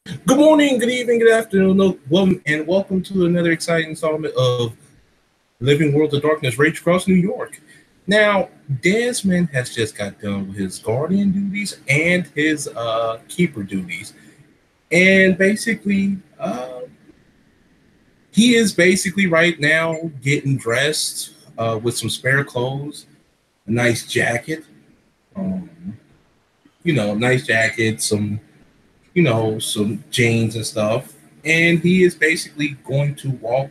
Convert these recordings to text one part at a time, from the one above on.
Good morning, good evening, good afternoon, and welcome to another exciting installment of Living World of Darkness Rage Across New York. Now, Desmond has just got done with his guardian duties and his keeper duties. And basically, he is basically right now getting dressed with some spare clothes, a nice jacket, um, nice jacket, some jeans and stuff. And he is basically going to walk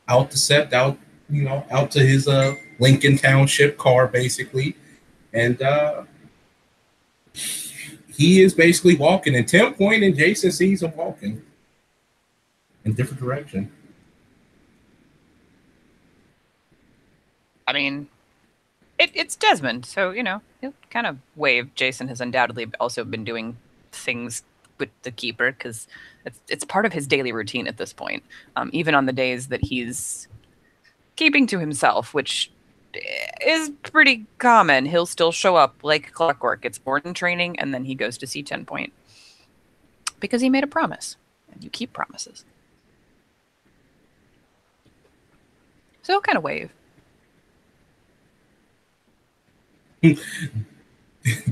out the set, out to his Lincoln Township car, basically. And he is basically walking. And Tim Point and Jason sees him walking in different direction. I mean, it's Desmond, so, he'll kind of wave. Jason has undoubtedly also been doing things with the keeper because it's part of his daily routine at this point. Even on the days that he's keeping to himself, which is pretty common, he'll still show up like clockwork. It's morning training, and then he goes to see 10 Point because he made a promise, and you keep promises. So he'll kind of wave.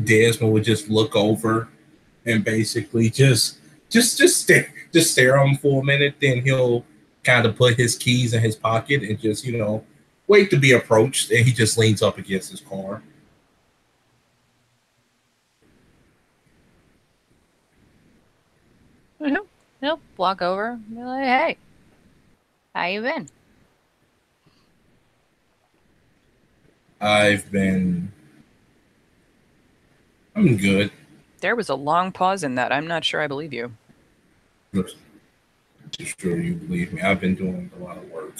Desmond would just look over and basically just stare at him for a minute. Then he'll kind of put his keys in his pocket and just wait to be approached. And he just leans up against his car. He'll walk over and be like, "Hey, how you been?" I'm good. There was a long pause in that. I'm not sure I believe you. Sure you believe me. I've been doing a lot of work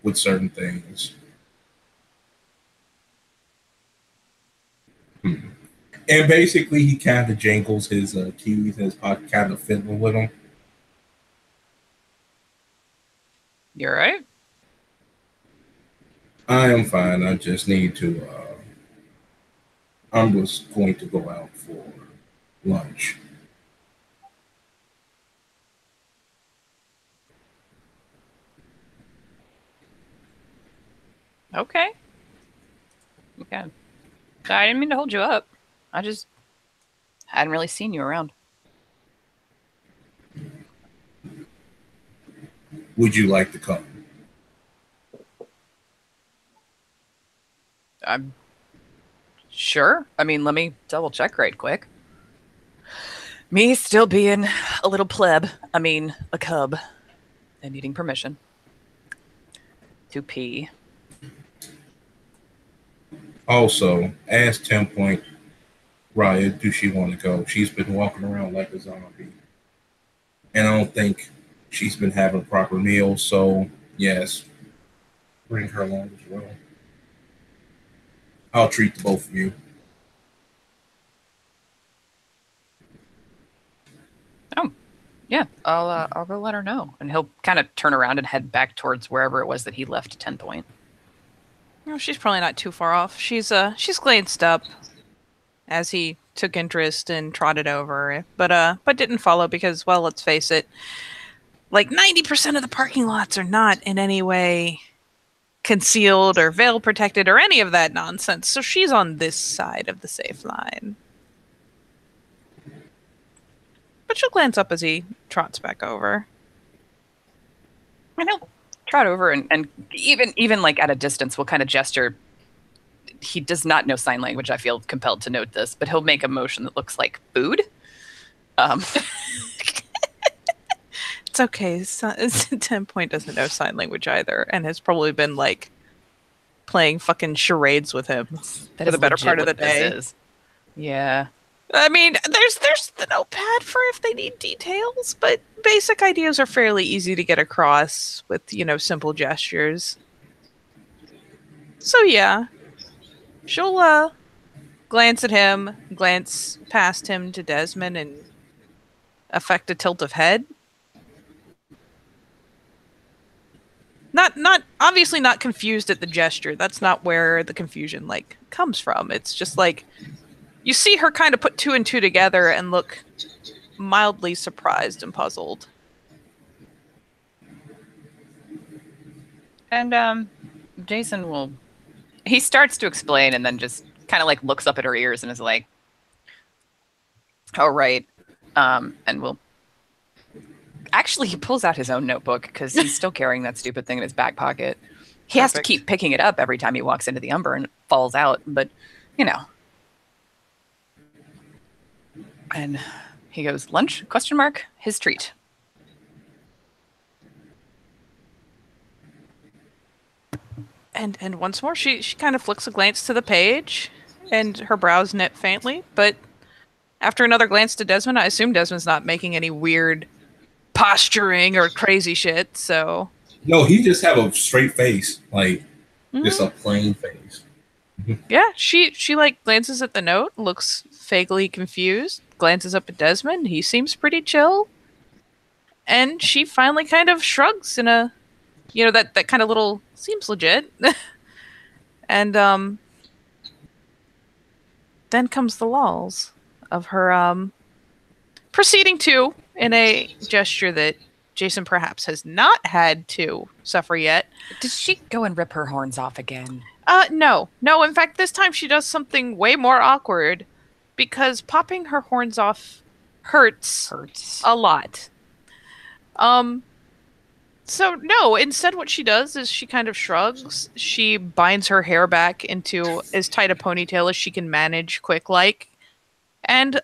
with certain things. And basically, he kind of jangles his keys in his pocket, kind of fiddling with them. You're right. I am fine. I just need to. I'm just going to go out for lunch. Okay. Okay. I didn't mean to hold you up. I just hadn't really seen you around. Would you like to come? I'm sure. I mean, let me double check right quick. Me still being a little pleb. I mean, a cub. And needing permission to pee. Also, ask 10 Point Riot, do she want to go? She's been walking around like a zombie. And I don't think she's been having a proper meal, so yes, bring her along as well. I'll treat the both of you. Oh, yeah. I'll go let her know, and he'll kind of turn around and head back towards wherever it was that he left 10 Point. No, she's probably not too far off. She's glanced up as he took interest and trotted over, but didn't follow because, well, let's face it, like 90% of the parking lots are not in any way concealed or veil protected or any of that nonsense. So she's on this side of the safe line. But she'll glance up as he trots back over. And he'll trot over and even like at a distance will kind of gesture. He does not know sign language. I feel compelled to note this, but he'll make a motion that looks like food. It's okay. 10 Point doesn't know sign language either, and has probably been like playing fucking charades with him for the better part of the day. Yeah. I mean, there's the notepad for if they need details, but basic ideas are fairly easy to get across with, simple gestures. So yeah, she'll glance at him, glance past him to Desmond, and affect a tilt of head. Not obviously not confused at the gesture. That's not where the confusion comes from. It's just like you see her kind of put two and two together and look mildly surprised and puzzled. And Jason he starts to explain and then just kind of like looks up at her ears and is like, "Oh, right." And actually, he pulls out his own notebook because he's still carrying that stupid thing in his back pocket. He has to keep picking it up every time he walks into the Umber and it falls out, but you know. And he goes, "Lunch? ? His treat." And once more, she kind of flicks a glance to the page, and her brows knit faintly. But after another glance to Desmond, I assume Desmond's not making any weird posturing or crazy shit. So no, he just have a straight face, like just a plain face. Yeah, she like glances at the note, looks vaguely confused, glances up at Desmond. He seems pretty chill, and she finally kind of shrugs in a, that kind of little seems legit. And then comes the lulls of her proceeding to, in a gesture that Jason perhaps has not had to suffer yet. Did she go and rip her horns off again? No. In fact, this time she does something way more awkward, because popping her horns off hurts a lot. So no, instead what she does is she kind of shrugs. She binds her hair back into as tight a ponytail as she can manage quick-like, and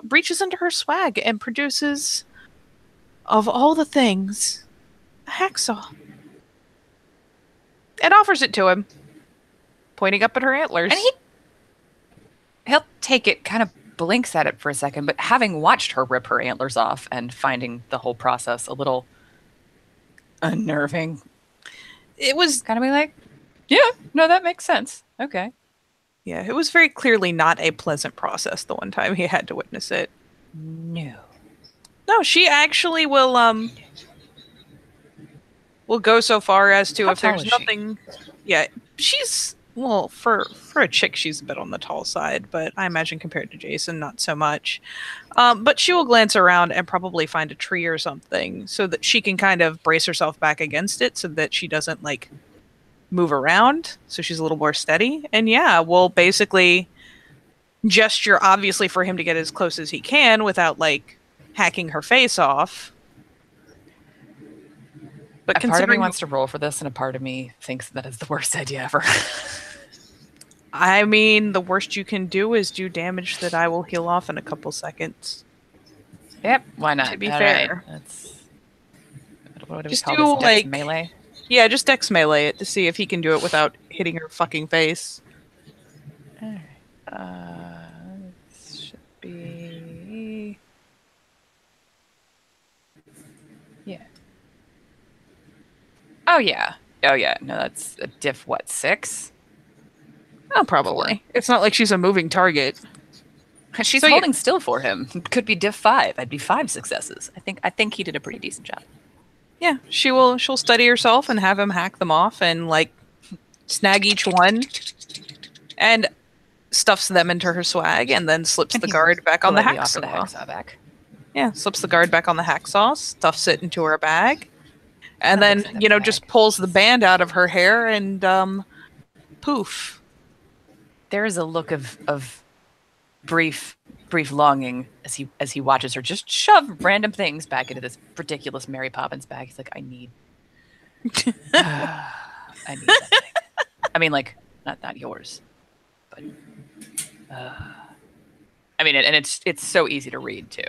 reaches into her swag and produces, of all the things, a hacksaw. And offers it to him, pointing up at her antlers. And he'll take it, kind of blinks at it for a second, but having watched her rip her antlers off and finding the whole process a little unnerving, it was kind of be like, yeah, no, that makes sense. Okay. Yeah, it was very clearly not a pleasant process the one time he had to witness it. No, she actually will go so far as to, if there's nothing... Yeah, she's... Well, for a chick, she's a bit on the tall side, but I imagine compared to Jason, not so much. But she will glance around and probably find a tree or something so that she can kind of brace herself back against it so that she doesn't, like, move around. So she's a little more steady. And yeah, we'll basically gesture, obviously, for him to get as close as he can without, like, hacking her face off. But a part of me wants to roll for this, and a part of me thinks that is the worst idea ever. I mean, the worst you can do is do damage that I will heal off in a couple seconds. Yep, why not? To be fair. Right. What do we Just call do, this? like, Dex melee? Yeah, just dex melee it to see if he can do it without hitting her fucking face. This should be... Yeah. Oh, yeah. No, that's a diff, 6? Oh, probably. 4. It's not like she's a moving target. She's holding still for him. Could be diff 5. That'd be 5 successes. I think he did a pretty decent job. Yeah, she'll steady herself and have him hack them off and, like, snag each one and stuffs them into her swag and then slips the guard back on the hacksaw. Yeah, slips the guard back on the hacksaw, stuffs it into her bag, and then, just pulls the band out of her hair and, poof. There is a look of brief longing as he watches her just shove random things back into this ridiculous Mary Poppins bag. He's like, I need that thing. I mean, like, not yours, but I mean, and it's so easy to read too.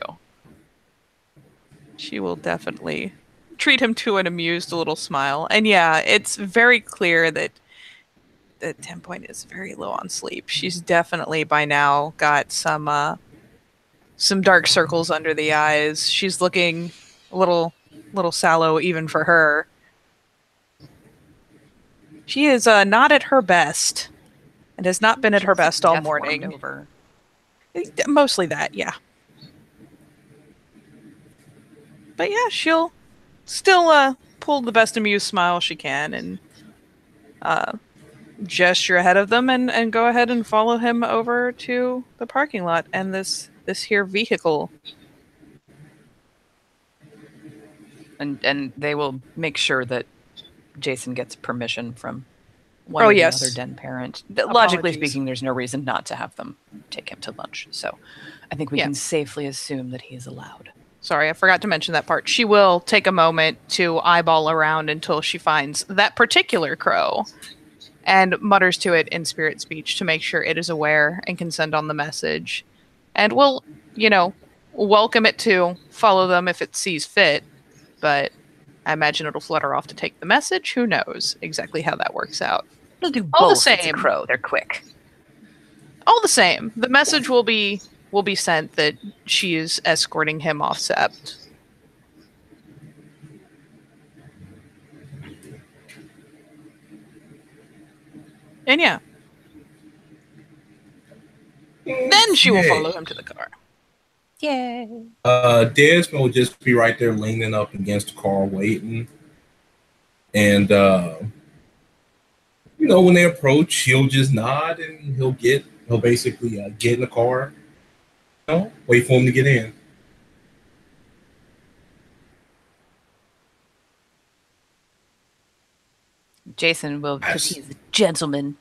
She will definitely treat him to an amused little smile, and yeah, it's very clear that 10 Point is very low on sleep. She's definitely by now got some dark circles under the eyes. She's looking a little sallow even for her. She is not at her best and has not been at her best all morning. Mostly that, yeah. But yeah, she'll still pull the best amused smile she can and gesture ahead of them and go ahead and follow him over to the parking lot and this here vehicle. And they will make sure that Jason gets permission from one or the other den parent. Logically speaking, there's no reason not to have them take him to lunch. So I think we can safely assume that he is allowed. Sorry, I forgot to mention that part. She will take a moment to eyeball around until she finds that particular crow and mutters to it in spirit speech to make sure it is aware and can send on the message. And will, welcome it to follow them if it sees fit. But I imagine it'll flutter off to take the message. Who knows exactly how that works out. It'll do all both. The same. It's a crow. They're quick. All the same. The message will be sent that she is escorting him off Sept. And yeah. Then she will follow him to the car. Yay. Desmond will just be right there leaning up against the car waiting. And, when they approach, he'll just nod and he'll basically get in the car. Wait for him to get in. Jason will, because he's a gentleman,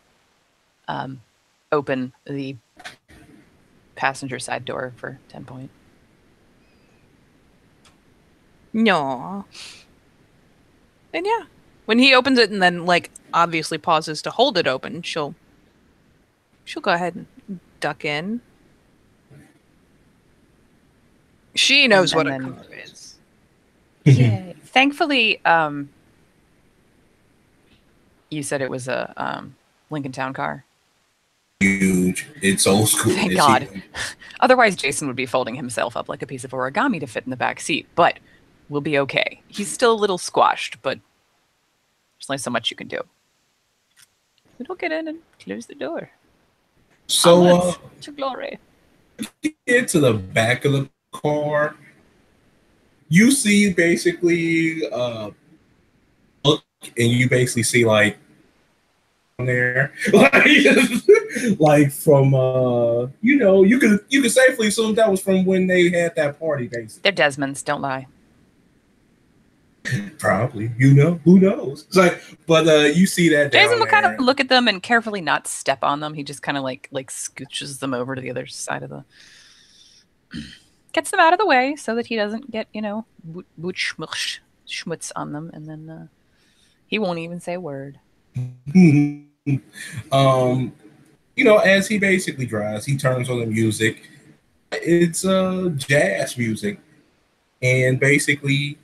open the passenger side door for 10 point. No. And yeah, when he opens it and then obviously pauses to hold it open, she'll go ahead and duck in. She knows what a car is. Yay. Thankfully, you said it was a Lincoln Town car. Huge. It's old school. Thank God. Otherwise, Jason would be folding himself up like a piece of origami to fit in the back seat. But we'll be okay. He's still a little squashed, but there's only so much you can do. We'll get in and close the door. So, to glory. Get to the back of the car. You see basically look, and you basically see there like from you could safely assume that was from when they had that party basically. They're Desmonds, don't lie. Probably, who knows? But you see that Jason will kind of look at them and carefully not step on them. He just kind of like scooches them over to the other side of the gets them out of the way so that he doesn't get schmutz on them, and then he won't even say a word. As he basically drives, he turns on the music. It's jazz music, and basically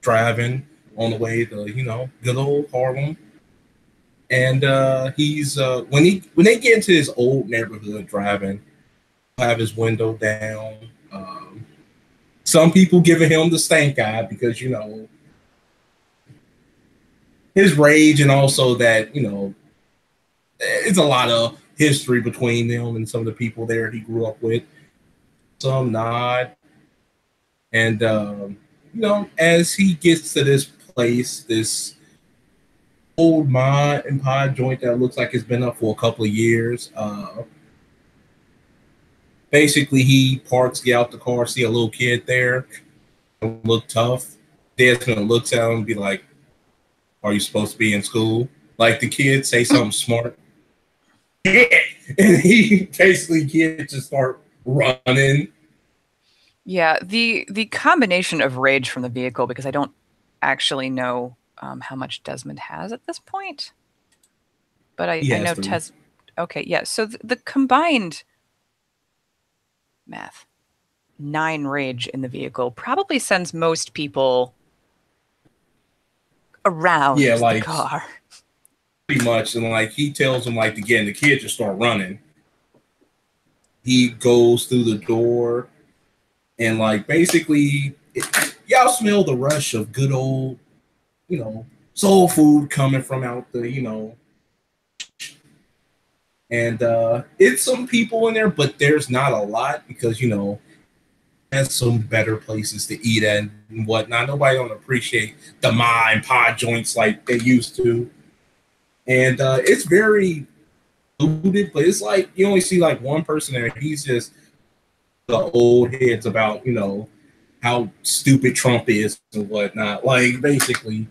driving on the way to good old Harlem. And he's when they get into his old neighborhood driving, he'll have his window down. Some people giving him the stank eye because his rage, and also that it's a lot of history between them and some of the people there he grew up with. Some nod, and as he gets to this place, this old ma and pa joint that looks like it's been up for a couple of years. Basically, he parks, get out the car, see a little kid there, look tough. Desmond looks at him and be like, "Are you supposed to be in school?" Like the kid say something smart. Yeah. And he basically gets to start running. Yeah, the combination of rage from the vehicle, because I don't actually know how much Desmond has at this point. But I know Tez. Okay, yeah. So the combined math 9 rage in the vehicle probably sends most people around the car. Pretty much, and he tells him again, the kid just start running. He goes through the door, and basically, y'all smell the rush of good old, soul food coming from out the, and it's some people in there, but there's not a lot because has some better places to eat at and whatnot. Nobody don't appreciate the ma and pa joints like they used to. And it's very looted, but it's you only see one person there. He's just the old heads about, how stupid Trump is and whatnot. Like basically,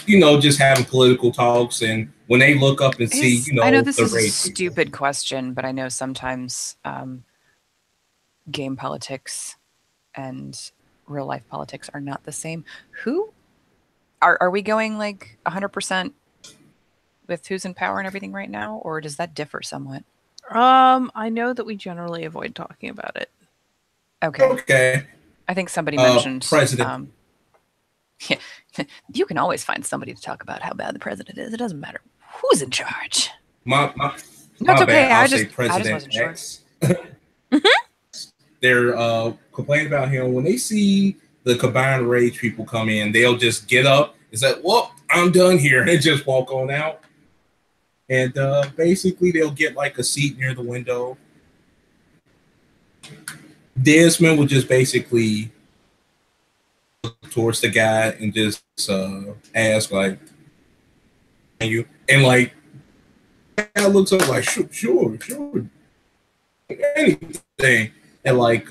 just having political talks, and when they look up and see, I know this the is a race stupid question, but I know sometimes game politics and real life politics are not the same. Who are we going like 100% with who's in power and everything right now, or does that differ somewhat? I know that we generally avoid talking about it. Okay. I think somebody mentioned president. Yeah, you can always find somebody to talk about how bad the president is. It doesn't matter who's in charge. My That's okay. bad. I say just President wasn't X. sure. They're complaining about him when they see the combined rage people come in. They'll just get up and say, "Well, I'm done here," and just walk on out. And basically, they'll get like a seat near the window. Desmond would just basically look towards the guy and just ask, like, "And you?" And like, the guy looks up like, "Sure, anything," and like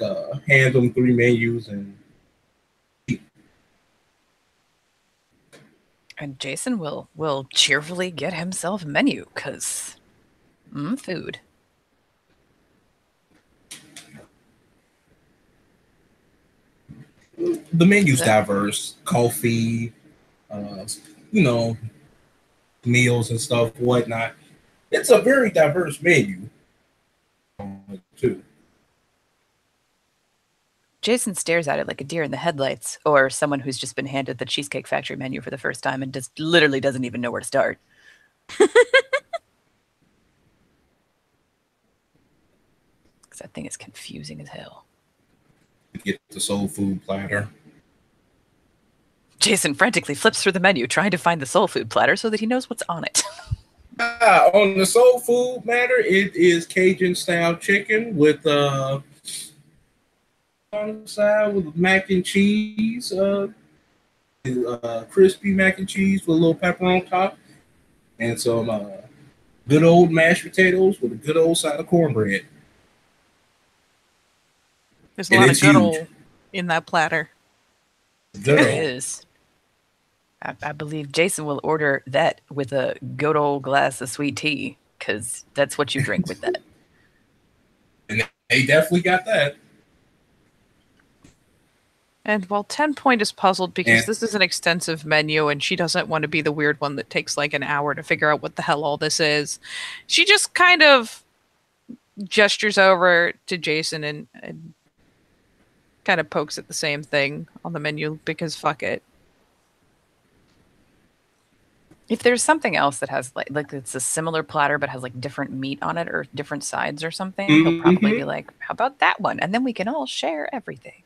hand them 3 menus and. And Jason will cheerfully get himself a menu because food. The menu's diverse. Coffee, meals and stuff, whatnot. It's a very diverse menu, too. Jason stares at it like a deer in the headlights, or someone who's just been handed the Cheesecake Factory menu for the first time and just literally doesn't even know where to start. Because that thing is confusing as hell. Get the soul food platter. Jason frantically flips through the menu, trying to find the soul food platter so that he knows what's on it. On the soul food matter, it is Cajun style chicken with on the side with mac and cheese, crispy mac and cheese with a little pepper on top, and some good old mashed potatoes with a good old side of cornbread. There's a lot of good old in that platter. There is. I believe Jason will order that with a good old glass of sweet tea, because that's what you drink with that. And they definitely got that. And while 10 Point is puzzled because this is an extensive menu and she doesn't want to be the weird one that takes like an hour to figure out what the hell all this is, she just kind of gestures over to Jason and kind of pokes at the same thing on the menu because fuck it. If there's something else that has like it's a similar platter but has like different meat on it or different sides or something, he'll probably be like, how about that one? And then we can all share everything.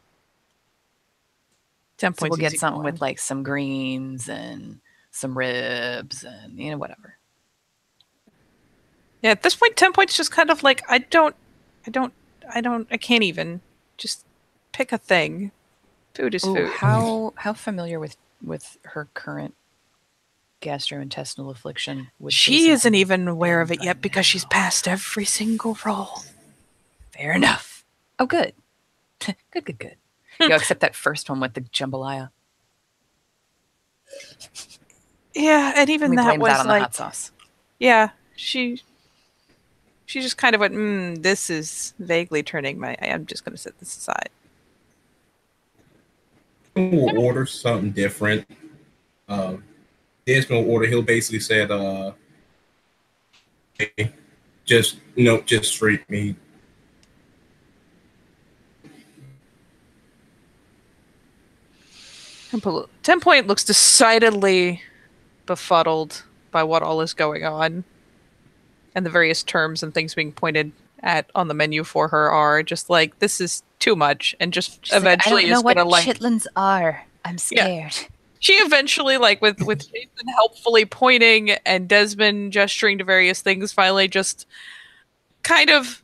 10 so we'll get something with like some greens and some ribs and whatever. Yeah, at this point 10 Point's just kind of like I can't even just pick a thing. Food is food. How familiar with her current gastrointestinal affliction? She isn't even aware of it yet because she's passed every single roll. Fair enough. Oh, good. Good. Except that first one with the jambalaya. Yeah, and even that was that on like the hot sauce. Yeah, she just kind of went, this is vaguely turning I'm just going to set this aside. We'll order something different. Desmond will order. He'll basically said, just straight meat. 10 Point looks decidedly befuddled by what all is going on, and the various terms and things being pointed at on the menu for her are just like, this is too much, and just eventually I don't know is gonna what chitlins are. I'm scared. Yeah. She eventually, like with Jason helpfully pointing and Desmond gesturing to various things, finally just kind of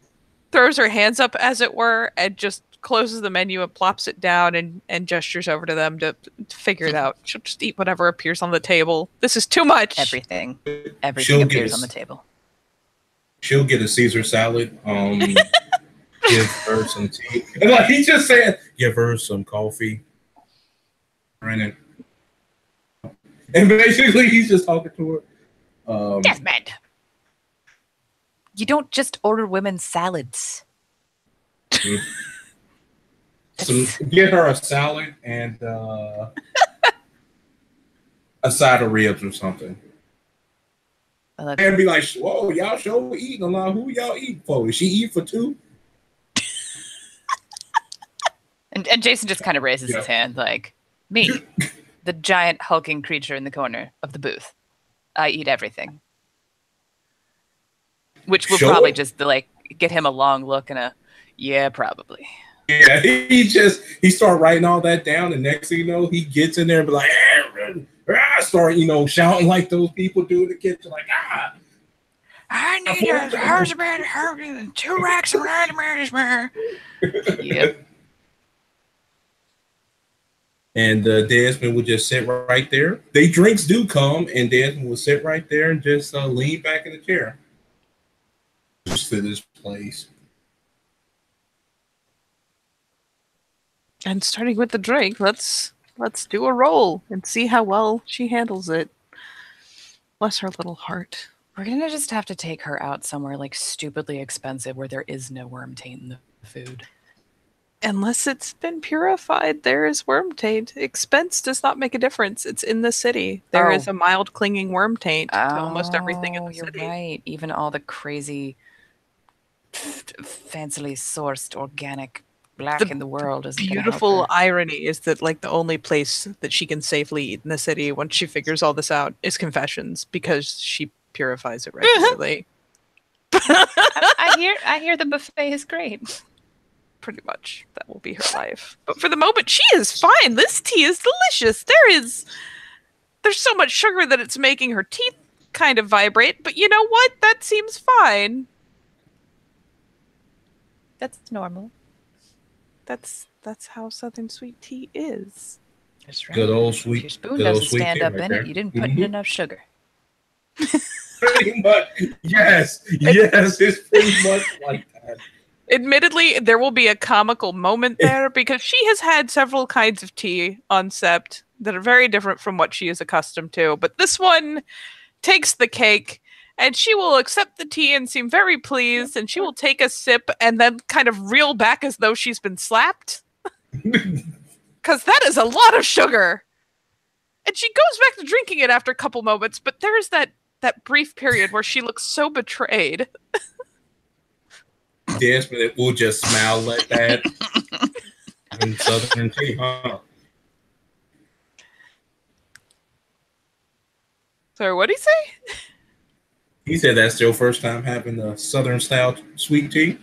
throws her hands up, as it were, and just closes the menu and plops it down and gestures over to them to figure it out. She'll just eat whatever appears on the table. This is too much. Everything appears on the table. She'll get a Caesar salad. Give her some tea. And like he just said, give her some coffee. And basically, he's just talking to her. Desmond, you don't just order women salads. Get her a salad and a side of ribs or something. And be like, whoa, y'all sure eating a lot. Who y'all eating for? Is she eat for two? And Jason just kind of raises his hand like, me, the giant hulking creature in the corner of the booth. I eat everything. Which will probably just like get him a long look and a, yeah, probably. Yeah, he start writing all that down, and next thing you know, he gets in there and be like, start, shouting like those people do in the kitchen, like, I need a husband, 2 racks of radishes. Yep. And Desmond would just sit right there. The drinks do come, and Desmond would sit right there and just lean back in the chair. Just to this place. And starting with the drink, let's do a roll and see how well she handles it. Bless her little heart. We're gonna just have to take her out somewhere like stupidly expensive where there is no worm taint in the food. Unless it's been purified, there is worm taint. Expense does not make a difference. It's in the city. There is a mild clinging worm taint to almost everything in the city. You're right. Even all the crazy, fancily sourced organic black in the world is beautiful irony is that like the only place that she can safely eat in the city once she figures all this out is Confessions, because she purifies it regularly. I hear the buffet is great. Pretty much that will be her life, but for the moment she is fine. This tea is delicious. There's so much sugar that it's making her teeth kind of vibrate, but you know what, that seems fine. That's normal. That's how Southern sweet tea is. That's right. Good old sweet. If your spoon doesn't stand up in it, you didn't put in enough sugar. Pretty much, yes, it's pretty much like that. Admittedly, there will be a comical moment there because she has had several kinds of tea on Sept that are very different from what she is accustomed to, but this one takes the cake. And she will accept the tea and seem very pleased, and she will take a sip and then kind of reel back as though she's been slapped. Because that is a lot of sugar. And she goes back to drinking it after a couple moments, but there is that brief period where she looks so betrayed. Desmond will just smile at that. And Southern tea, huh? Sorry, what did he say? He said that's your first time having the Southern style sweet tea.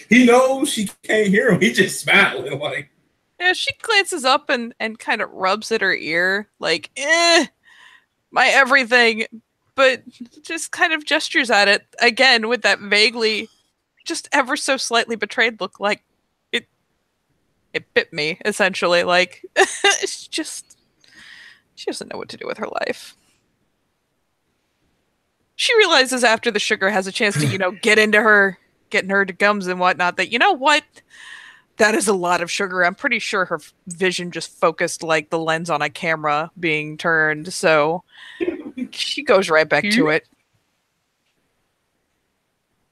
He knows she can't hear him. He just smiling like. Yeah, she glances up and kind of rubs at her ear like, my everything, but just kind of gestures at it again with that vaguely, just ever so slightly betrayed look, like it bit me essentially. Like it's just she doesn't know what to do with her life. She realizes after the sugar has a chance to, getting her to gums and whatnot, that, you know what? That is a lot of sugar. I'm pretty sure her vision just focused like the lens on a camera being turned. So she goes right back to it.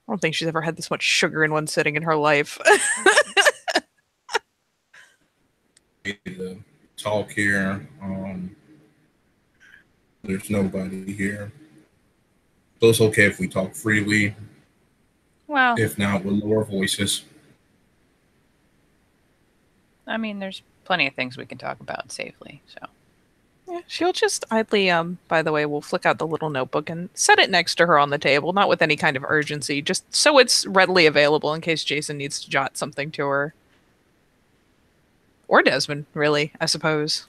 I don't think she's ever had this much sugar in one sitting in her life. To talk here. There's nobody here. So it's okay if we talk freely. Well, if not, with lower voices. I mean, there's plenty of things we can talk about safely. So yeah, she'll just idly, by the way, we'll flick out the little notebook and set it next to her on the table, not with any kind of urgency, just so it's readily available in case Jason needs to jot something to her. Or Desmond, really, I suppose.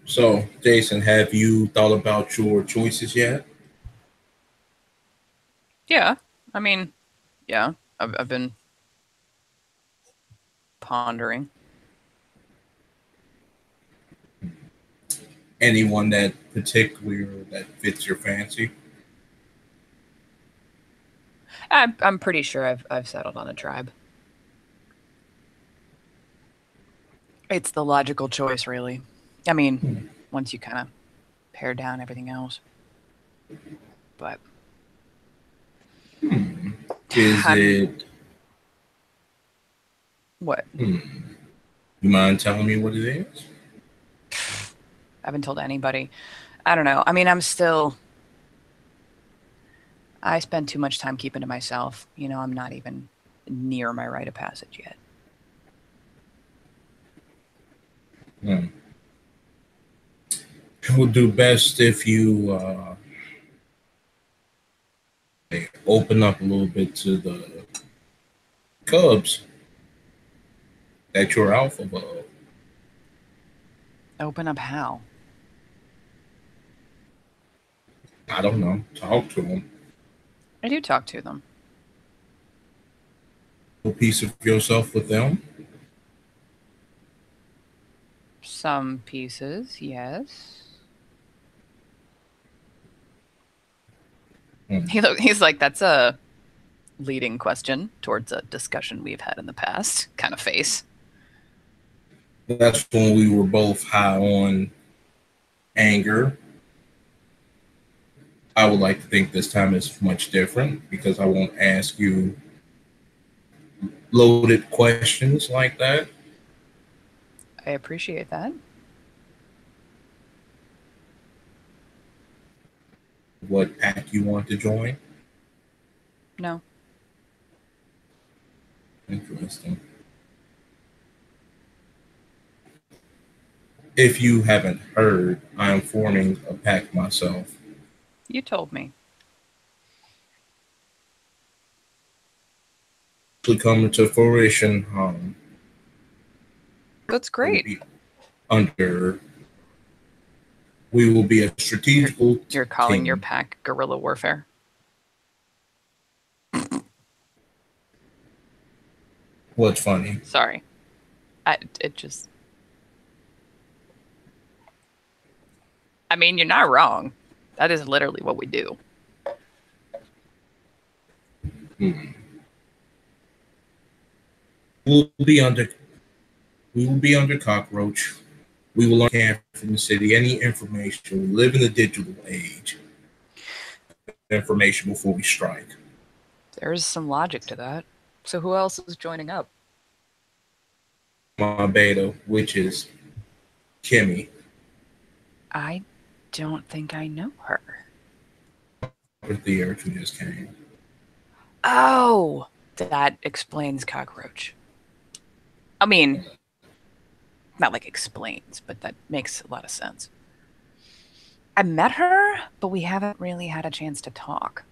So, Jason, have you thought about your choices yet? Yeah, I mean, yeah, I've been pondering. anyone that particular that fits your fancy? I'm pretty sure I've settled on a tribe. It's the logical choice, really. I mean, once you kind of pare down everything else. But Is it? What? You mind telling me what it is? I haven't told anybody. I don't know. I mean, I spend too much time keeping to myself. You know, I'm not even near my rite of passage yet. We'll do best if you open up a little bit to the cubs that you're alpha of. Open up how? I don't know. Talk to them. I do talk to them. A piece of yourself with them. Some pieces, yes. He's like, that's a leading question towards a discussion we've had in the past kind of face. That's when we were both high on anger. I would like to think this time is much different because I won't ask you loaded questions like that. I appreciate that. What pack you want to join? No. Interesting. If you haven't heard, I am forming a pack myself. You told me. Coming to fruition. That's great. We will be a strategical. You're calling team. your pack guerrilla warfare? What's funny? Sorry. It just... I mean, you're not wrong. That is literally what we do. We will be under cockroach. We will learn camp from the city. Any information. We live in the digital age. Information before we strike. There's some logic to that. So who else is joining up? My beta, which is Kimmy. I don't think I know her. The Earth who just came. Oh, that explains cockroach. I mean, not like explains, but that makes a lot of sense. I met her, but we haven't really had a chance to talk.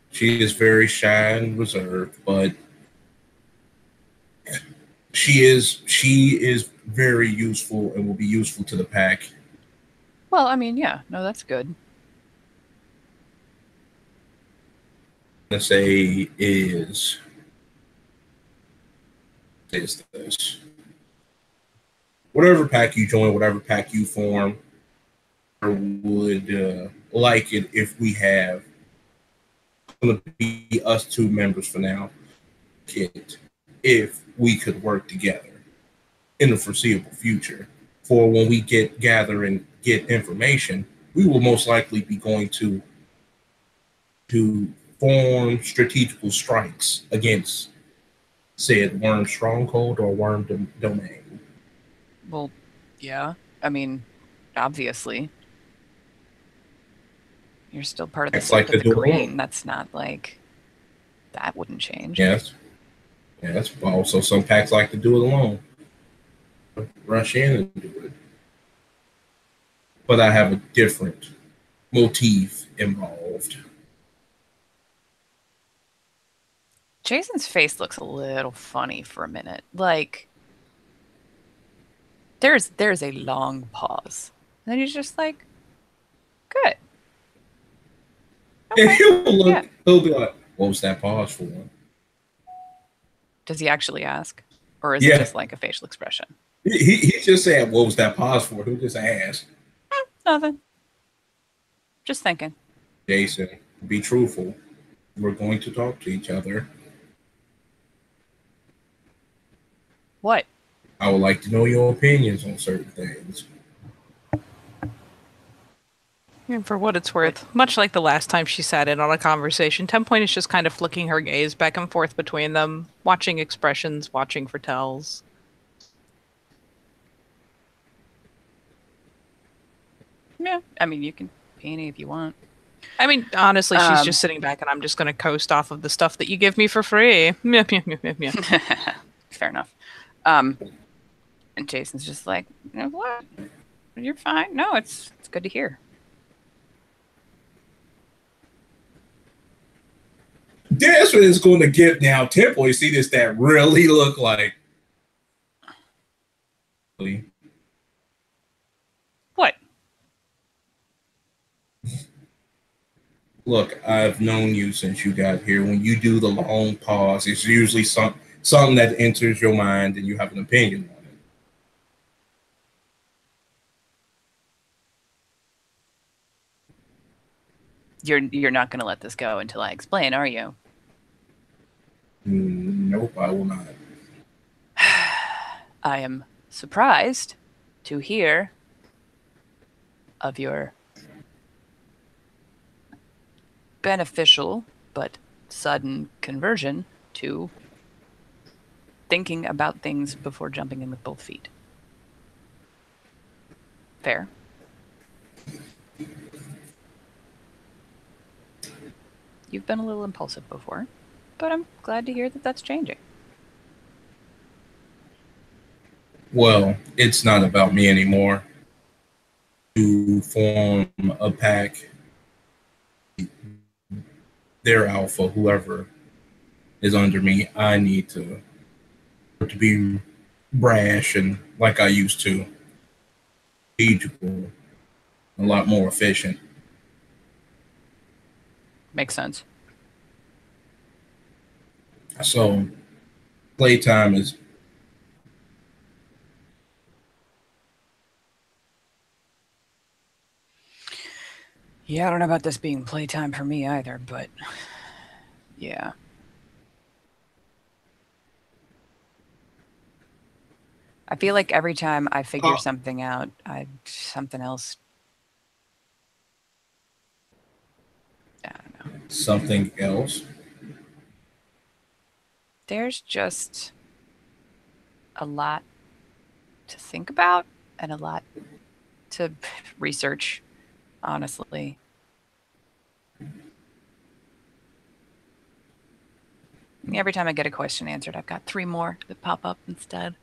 She is very shy and reserved, but she is very useful and will be useful to the pack. Well, I mean, yeah, no, that's good. Let's say is this. Whatever pack you join, whatever pack you form, I would like it if we have going to be us two members for now. If we could work together in the foreseeable future, for when we gather and get information, we will most likely be going to form strategical strikes against said worm stronghold or worm domain. Well, yeah. I mean, obviously. You're still part of the It's like the the green. That's not like... That wouldn't change. Yes. Yes. Also, some packs like to do it alone. Rush in and do it. But I have a different motif involved. Jason's face looks a little funny for a minute. Like, there's a long pause. And then he's just like, good. Okay. And he'll be like, what was that pause for? Does he actually ask? Or is it just like a facial expression? He just said, what was that pause for? He'll just ask. Nothing. Just thinking. Jason, be truthful. We're going to talk to each other. What? I would like to know your opinions on certain things. And for what it's worth, much like the last time she sat in on a conversation, 10 Point is just kind of flicking her gaze back and forth between them, watching expressions, watching for tells. Yeah, I mean, you can paint it if you want. I mean, honestly, she's just sitting back and I'm just going to coast off of the stuff that you give me for free. Fair enough. And Jason's just like, you know what? You're fine. No, it's good to hear. That's what it's going to get now. Temple, you see this that really look like. What? Look, I've known you since you got here. When you do the long pause, it's usually something that enters your mind and you have an opinion on it. You're not going to let this go until I explain, are you? Nope, I will not. I am surprised to hear of your beneficial but sudden conversion to thinking about things before jumping in with both feet. Fair. You've been a little impulsive before, but I'm glad to hear that that's changing. Well, it's not about me anymore. To form a pack, their alpha, whoever is under me, I need to be brash and like I used to, strategical, a lot more efficient. Makes sense. So, playtime is. Yeah, I don't know about this being playtime for me either, but yeah. I feel like every time I figure something out, something else. I don't know. Something else? There's just a lot to think about and a lot to research, honestly. Every time I get a question answered, I've got 3 more that pop up instead.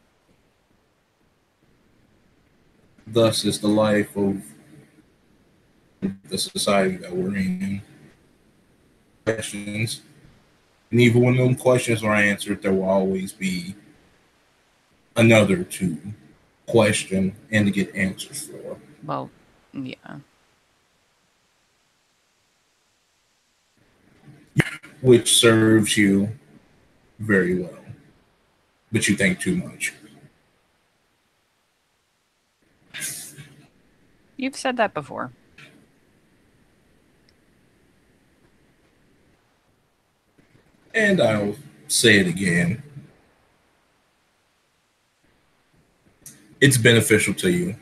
Thus is the life of the society that we're in. Questions. And even when them questions are answered, there will always be another to question and to get answers for. Well, yeah. Which serves you very well. But you think too much. You've said that before. And I'll say it again. It's beneficial to you.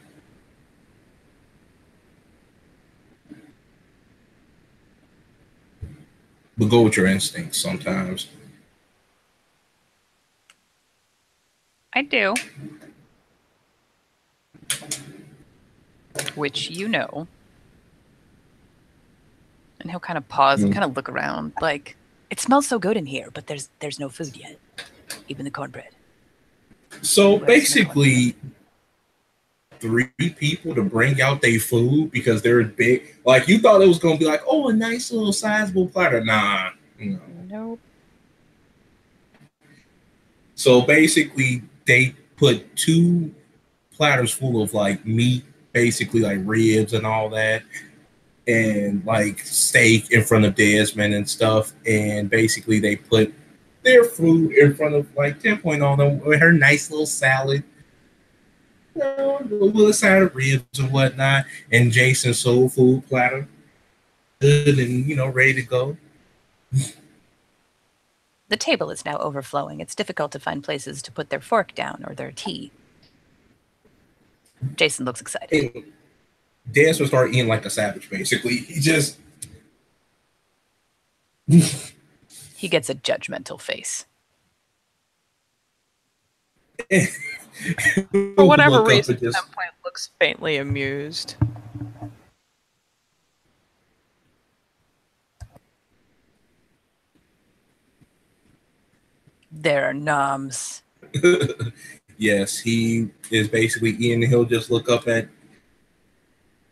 But go with your instincts sometimes. I do. Which you know. And he'll kind of pause and kind of look around like, it smells so good in here, but there's no food yet. Even the cornbread. So basically, 3 people to bring out their food because they're big. Like, you thought it was going to be like, oh, a nice little sizable platter. Nah. No. Nope. So basically, they put 2 platters full of like meat, basically like ribs and all that, and like steak in front of Desmond and stuff. And basically, they put their food in front of like 10 Point on them with her nice little salad. a little side of ribs and whatnot, and Jason's soul food platter, good and ready to go. The table is now overflowing. It's difficult to find places to put their fork down or their tea. Jason looks excited. And Dance will start eating like a savage, basically. He gets a judgmental face. For whatever reason, Tempoint looks faintly amused. There are noms. Yes, he is basically eating. He'll just look up at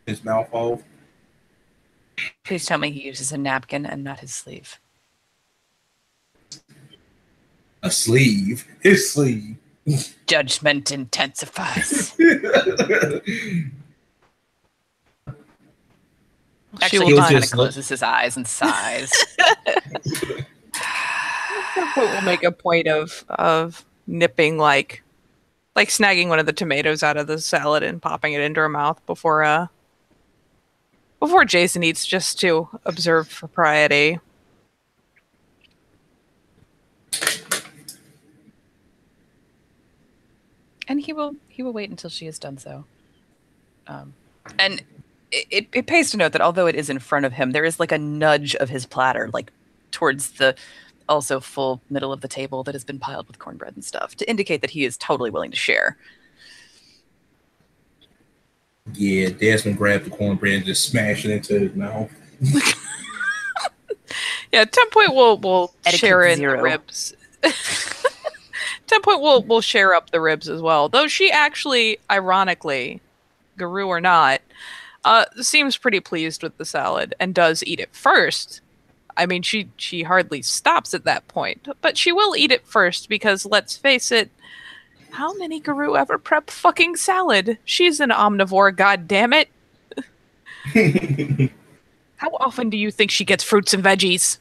his mouth off. Please tell me he uses a napkin and not his sleeve. A sleeve. His sleeve. Judgment intensifies. Actually, he kind of closes his eyes and sighs. We'll make a point of nipping, like snagging one of the tomatoes out of the salad and popping it into her mouth before Jason eats, just to observe propriety. And he will wait until she has done so. And it pays to note that although it is in front of him, there is like a nudge of his platter, like towards the also full middle of the table that has been piled with cornbread and stuff, to indicate that he is totally willing to share. Yeah, Desmond grabbed the cornbread and just smashed it into his mouth. Yeah, 10 Point will share in the ribs. 10 Point will share up the ribs as well. Though she actually, ironically, Guru or not, seems pretty pleased with the salad and does eat it first. I mean, she hardly stops at that point, but she will eat it first because, let's face it, how many Guru ever prep fucking salad? She's an omnivore, goddammit. How often do you think she gets fruits and veggies?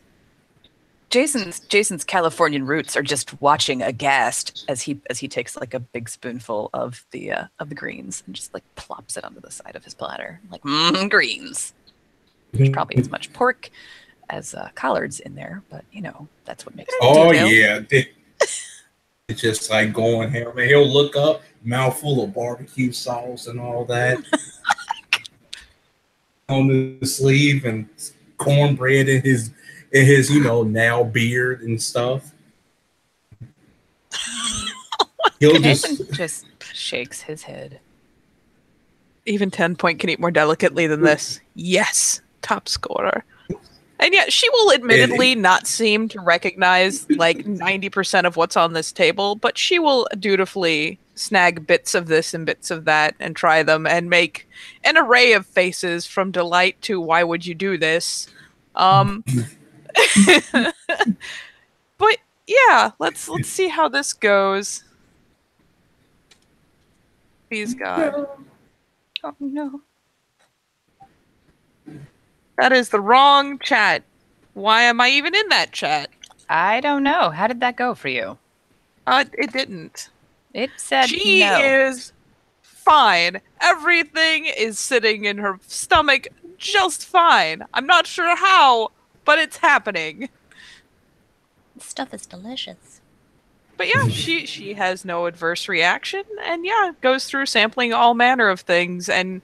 Jason's Californian roots are just watching aghast as he takes like a big spoonful of the greens and just like plops it onto the side of his platter, like greens. There's probably as much pork as collards in there, but that's what makes it. Oh yeah, it's just like going ham. And he'll look up, mouthful of barbecue sauce and all that on the sleeve, and cornbread in his now beard and stuff. He'll just shakes his head. Even 10 Point can eat more delicately than this. Yes, top scorer. And yet she will admittedly not seem to recognize like 90% of what's on this table, but she will dutifully snag bits of this and bits of that and try them and make an array of faces from delight to why would you do this? But yeah, let's see how this goes. Please God. Oh no. That is the wrong chat. Why am I even in that chat? I don't know. How did that go for you? It didn't. It said she no. is fine. Everything is sitting in her stomach just fine. I'm not sure how, but it's happening. This stuff is delicious. But yeah, she has no adverse reaction, and yeah, goes through sampling all manner of things, and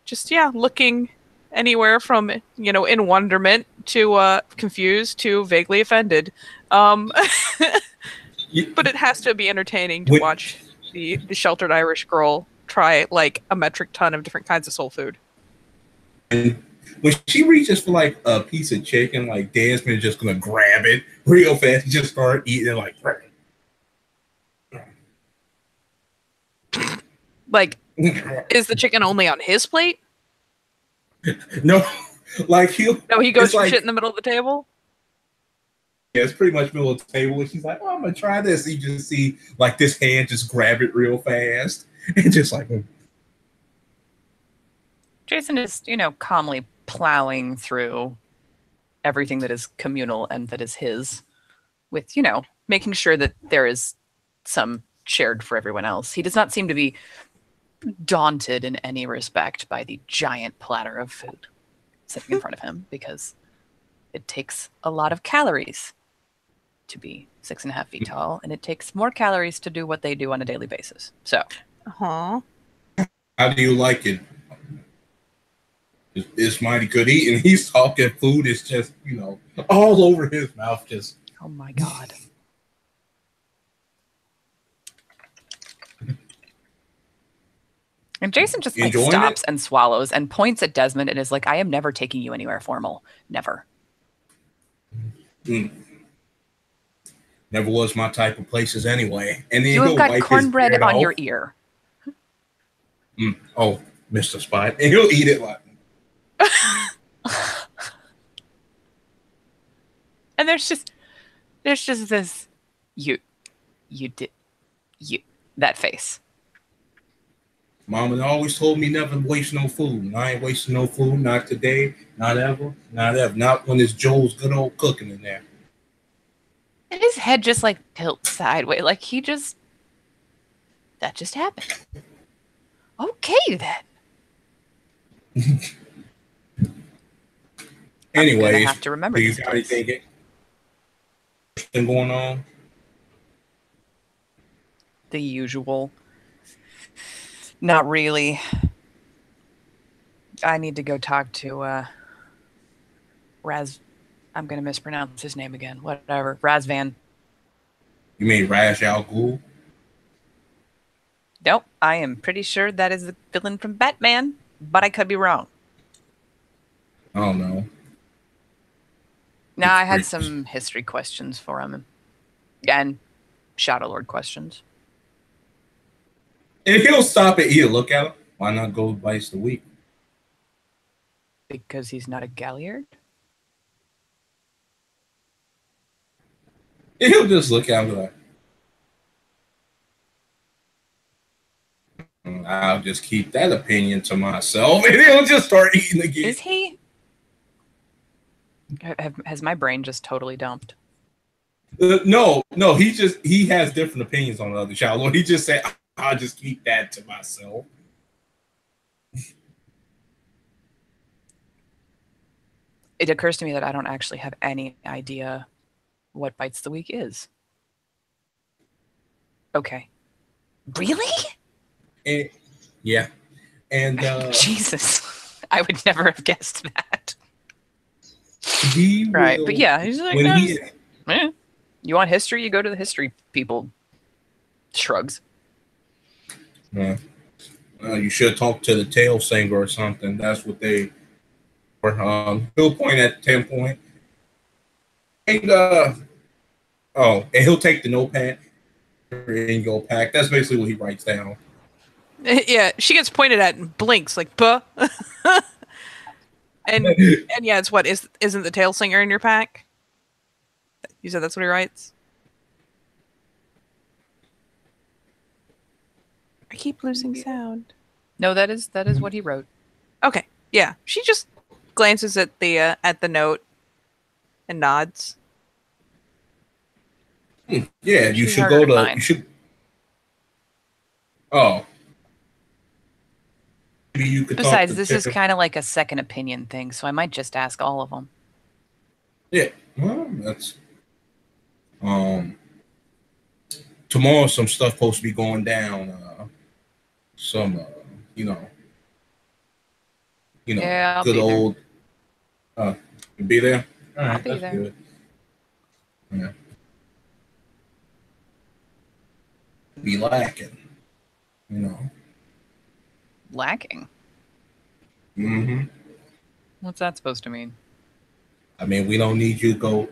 just looking anywhere from in wonderment to confused to vaguely offended. But it has to be entertaining to watch the sheltered Irish girl try like a metric ton of different kinds of soul food. And when she reaches for like a piece of chicken, like Desmond is just gonna grab it real fast and just start eating it like is the chicken only on his plate? No, like he goes for shit in the middle of the table. Yeah, it's pretty much middle of the table, and she's like, "Oh, I'm gonna try this." You just see like this hand just grab it real fast, and just like. Jason is, calmly plowing through everything that is communal and that is his, with making sure that there is some shared for everyone else. He does not seem to be daunted in any respect by the giant platter of food sitting in front of him because it takes a lot of calories to be 6.5 feet tall, and it takes more calories to do what they do on a daily basis. So, Huh. How do you like it? It's mighty good eating. He's talking food is just, all over his mouth. Just, oh my God. And Jason just like Enjoying stops it? and swallows and points at Desmond and is like, I am never taking you anywhere formal. Never. Never was my type of places anyway. And then You have he'll got wipe his cornbread beard on off. your ear. Oh, Mr. Spot. And he'll eat it like. And there's just this that face. Mama always told me never waste no food. And I ain't wasting no food. Not today. Not ever. Not ever. Not when it's Joel's good old cooking in there. And his head just like tilts sideways. Like that just happened. Okay then. Anyways, I have to remember do you this got anything going on? The usual. Not really. I need to go talk to Raz. I'm going to mispronounce his name again. Whatever. Razvan. You mean Ra's al Ghul? Nope. I am pretty sure that is the villain from Batman, but I could be wrong. I don't know. Now, I had some history questions for him. And Shadow Lord questions. And he'll stop and he'll look at him. Why not go twice a week? Because he's not a Galliard? And he'll just look at him like, I'll just keep that opinion to myself. And he'll just start eating again. Is he? Has my brain just totally dumped? No, he has different opinions on the other Shadow Lord. He just said, I'll just keep that to myself. It occurs to me that I don't actually have any idea what Bites the Week is. Okay. Really? Yeah. And Jesus. I would never have guessed that. he Right. will, But yeah, he's like, you want history? You go to the history people. Shrugs. Yeah. You should talk to the tail singer or something. That's what they were. He'll point at 10 point. And and he'll take the notepad and go pack. That's basically what he writes down. Yeah, she gets pointed at and blinks like, "Buh." and yeah, it's what isn't the tail singer in your pack? You said that's what he writes. I keep losing sound. No, that is what he wrote. Okay, yeah. She just glances at the note and nods. Yeah, you She's should harder go to to. find. You should. Oh. Maybe you could. Besides, talk this to is kind of like a second opinion thing, so I might just ask all of them. Yeah, well, that's. Tomorrow, some stuff supposed to be going down. Some, Yeah, I'll good be there. old. You be there. All right, I'll be that's there. good. Yeah. Be lacking, Lacking? Mm-hmm. What's that supposed to mean? I mean, we don't need you to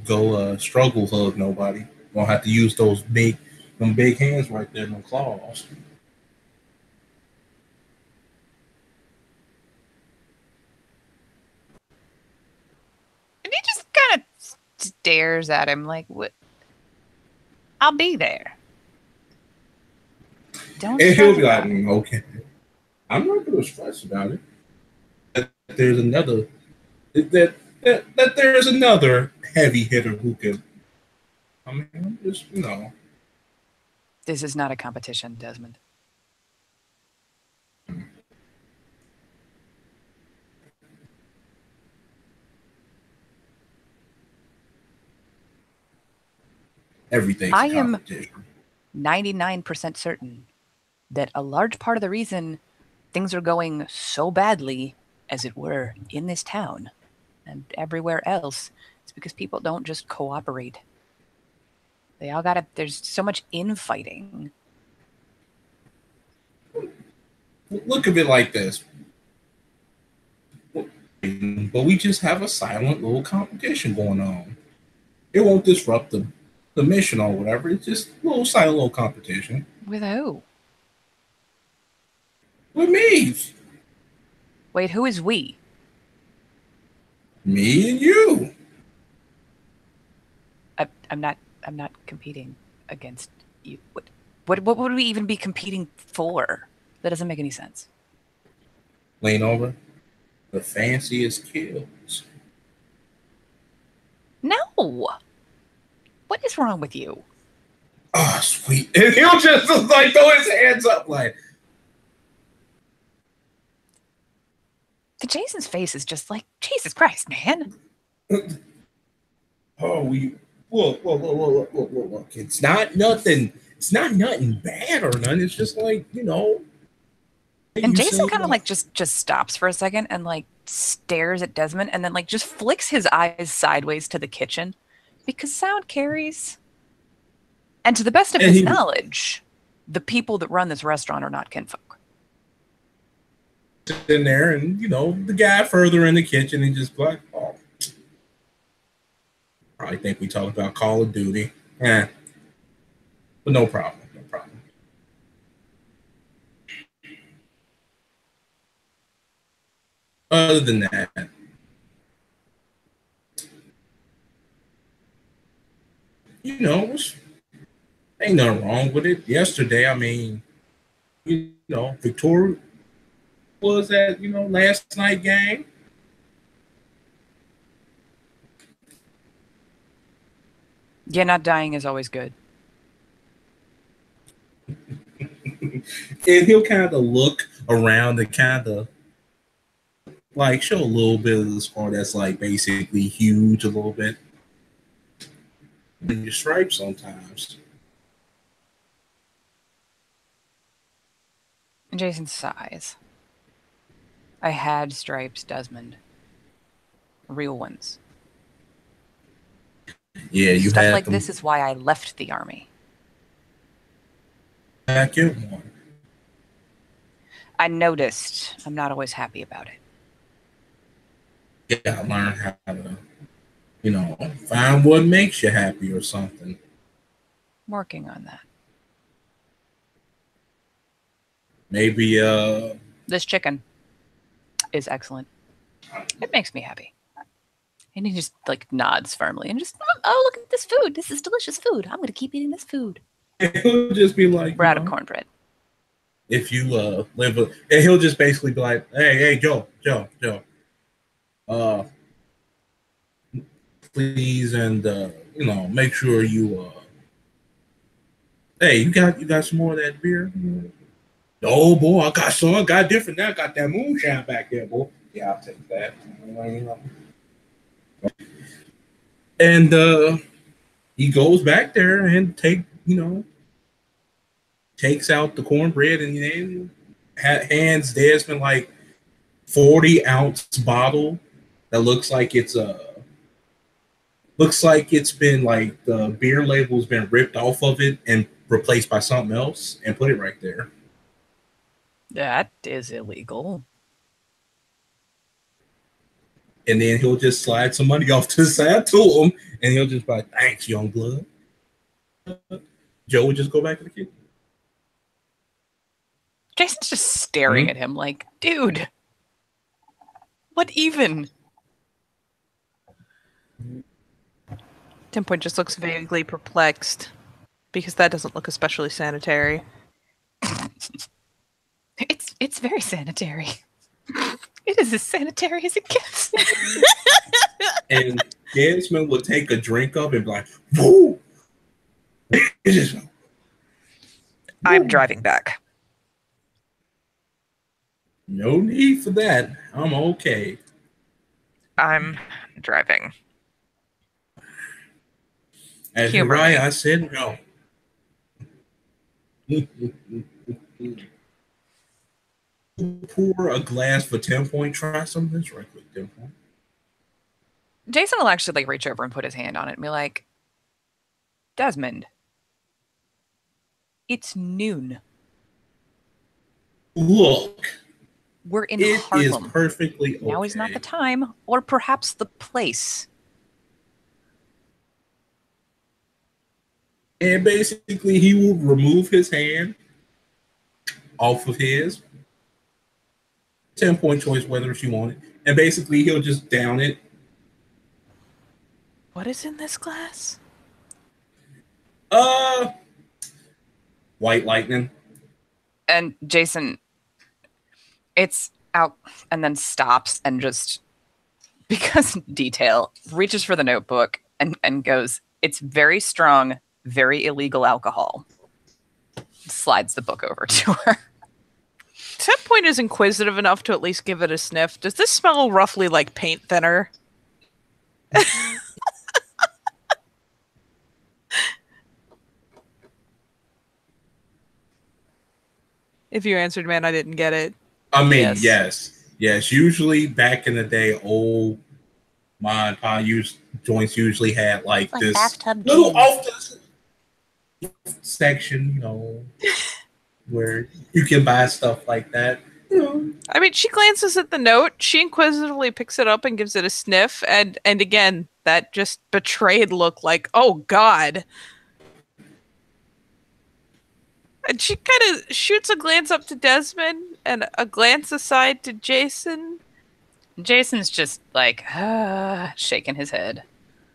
go struggle hug nobody. Won't have to use them big hands right there, them claws. And he just kind of stares at him like, "What? I'll be there." Don't. And he'll stress be like, about it. okay. I'm not going to stress about it. That there's another that there's another heavy hitter who can. I mean, just This is not a competition, Desmond. Everything's I a am competition. 99% certain that a large part of the reason things are going so badly, as it were, in this town and everywhere else is because people don't just cooperate. They all gotta, there's so much infighting. Look at it like this. But we just have a silent little competition going on. It won't disrupt the mission or whatever. It's just a little silent little competition. With who? With me. Wait, who is we? Me and you. I'm not competing against you. What would we even be competing for? That doesn't make any sense. Lean over. The fanciest kills. No. What is wrong with you? Oh, sweet. And he'll just like throw his hands up like. The Jason's face is just like, Jesus Christ, man. Oh, look. It's not nothing. It's not nothing bad or nothing. It's just like, you know. And Jason kind of like just stops for a second and like stares at Desmond and then like just flicks his eyes sideways to the kitchen because sound carries. And to the best of his knowledge, the people that run this restaurant are not kinfolk. In there, and you know, the guy further in the kitchen, and just like, oh, probably think we talked about Call of Duty. But no problem. Other than that, you know, ain't nothing wrong with it. Yesterday, I mean, you know, Victoria was at, you know, last night game. Yeah, not dying is always good. And he'll kind of look around and kind of like show a little bit of the scar that's like basically huge a little bit. And your stripes sometimes. And Jason sighs. I had stripes, Desmond. Real ones. Yeah, you Stuff had like them this is why I left the army. back in one. I noticed I'm not always happy about it. You gotta learn how to, you know, find what makes you happy or something. Working on that. Maybe This chicken is excellent. It makes me happy. And he just like nods firmly and just, oh, look at this food. This is delicious food. I'm going to keep eating this food. he'll just be like, We're out of cornbread. If you live, and he'll just basically be like, hey, Joe, please, and you know, make sure you hey, you got some more of that beer? Oh boy, I got different now. I got that moonshine back there, boy. Yeah, I'll take that. And he goes back there and takes out the cornbread and then hands Desmond like 40-ounce bottle that looks like it's been like the beer label's been ripped off of it and replaced by something else and put it right there. That is illegal. And then he'll just slide some money off to the side to him, and he'll just be like, thanks, young blood. Joe would just go back to the kitchen. Jason's just staring at him like, dude, what even? Timpoint just looks vaguely perplexed because that doesn't look especially sanitary. It's very sanitary. It is as sanitary as it gets. And Desmond would take a drink of it and be like, whoa. I'm driving back. No need for that. I'm okay. I'm driving. As Humor you're right, me. I said no. Pour a glass for 10 point. Try some of this right quick, 10 point. Jason will actually like reach over and put his hand on it and be like, Desmond, it's noon. Look, We're in it Harlem. is perfectly okay. Now is not the time, or perhaps the place. And basically, he will remove his hand off of his 10 point choice, whether she want it. And basically, he'll just down it. What is in this glass? White lightning. And Jason, it's out and then stops and just, because detail, reaches for the notebook and goes, it's very strong, very illegal alcohol. Slides the book over to her. 10 Point is inquisitive enough to at least give it a sniff. Does this smell roughly like paint thinner? If you answered, man, I didn't get it. I mean, yes. Usually, back in the day, old mod pod joints usually had like this bathtub little gin. off the section, where you can buy stuff like that. I mean, she glances at the note. She inquisitively picks it up and gives it a sniff. And again, that just betrayed look like, oh, God. And she kind of shoots a glance up to Desmond and a glance aside to Jason. Jason's just like, shaking his head.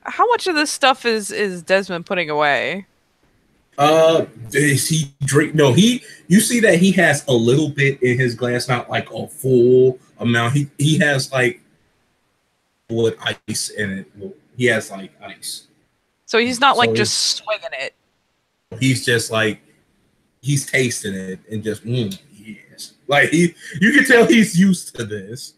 How much of this stuff is Desmond putting away? Does he drink? No, you see that he has a little bit in his glass, not like a full amount. He has like with ice in it. He has like ice. So he's not like just swinging it. He's just like, he's tasting it and just, yes. Like you can tell he's used to this.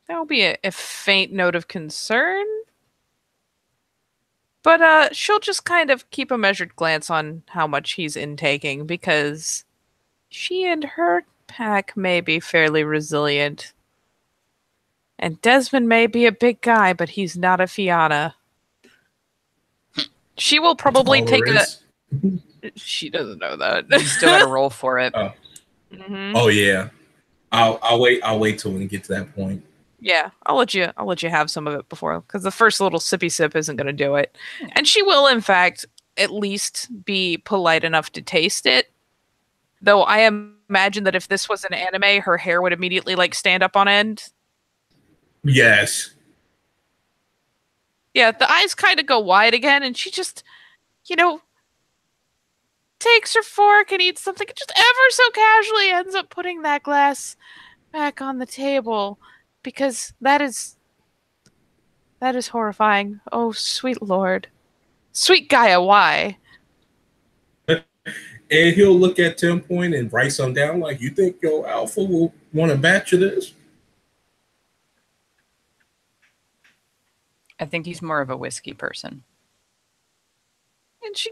That will be a faint note of concern. But she'll just kind of keep a measured glance on how much he's intaking because she and her pack may be fairly resilient. And Desmond may be a big guy, but he's not a Fianna. She will probably take a... She doesn't know that. You still got to roll for it. Oh. Mm-hmm. Oh yeah. I'll wait till we get to that point. Yeah, I'll let you have some of it before, because the first little sippy sip isn't going to do it. And she will, in fact, at least be polite enough to taste it. Though I imagine that if this was an anime, her hair would immediately like stand up on end. Yes. Yeah, the eyes kind of go wide again, and she just, takes her fork and eats something, just ever so casually ends up putting that glass back on the table. Because that is horrifying. Oh, sweet Lord. Sweet Gaia, why? And he'll look at 10 Point and write something down like, you think your alpha will want a batch of this? I think he's more of a whiskey person. And she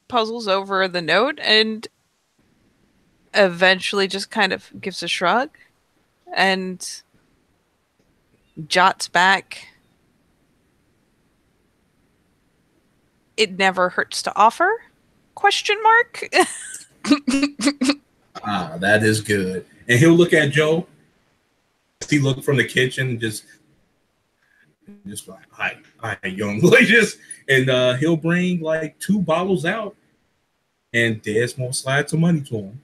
puzzles over the note and eventually just kind of gives a shrug and jots back, "It never hurts to offer?" ? That is good. And he'll look at Joe. He look from the kitchen, just like, hi, young ladies, and he'll bring like 2 bottles out, and Des won't slide some money to him.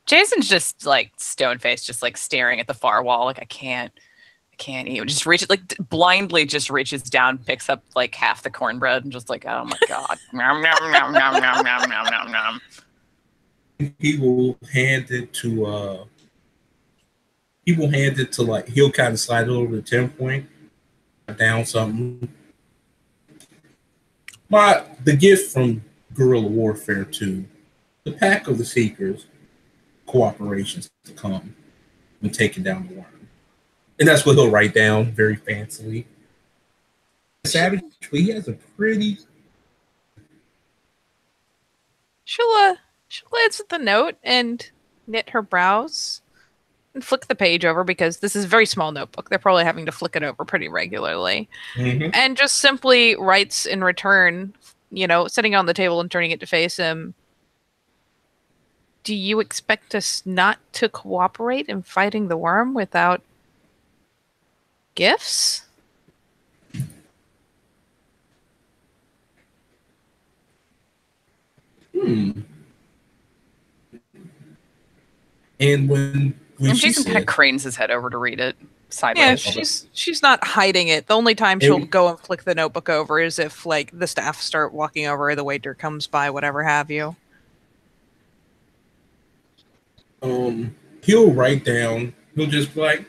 Jason's just like stone faced, just like staring at the far wall, like I can't eat. Just reach it, like blindly, just reaches down, picks up like half the cornbread, and just like, oh my god, nom, nom, nom, nom, nom, nom, nom, nom, nom. He will hand it to like, he'll kind of slide it over to 10 Point, down something. The gift from Guerrilla Warfare 2, the pack of the Seekers, cooperations to come when taking down the worm. And that's what he'll write down very fancily. Savage, but he has a pretty. She'll glance at the note and knit her brows and flick the page over because this is a very small notebook. They're probably having to flick it over pretty regularly. Mm-hmm. And just simply writes in return, sitting on the table and turning it to face him. Do you expect us not to cooperate in fighting the worm without gifts? And when And she Jason kind of said, cranes his head over to read it Yeah, sideways. she's not hiding it. The only time she'll go and flick the notebook over is if the staff start walking over, the waiter comes by, whatever have you. he'll write down. He'll just be like,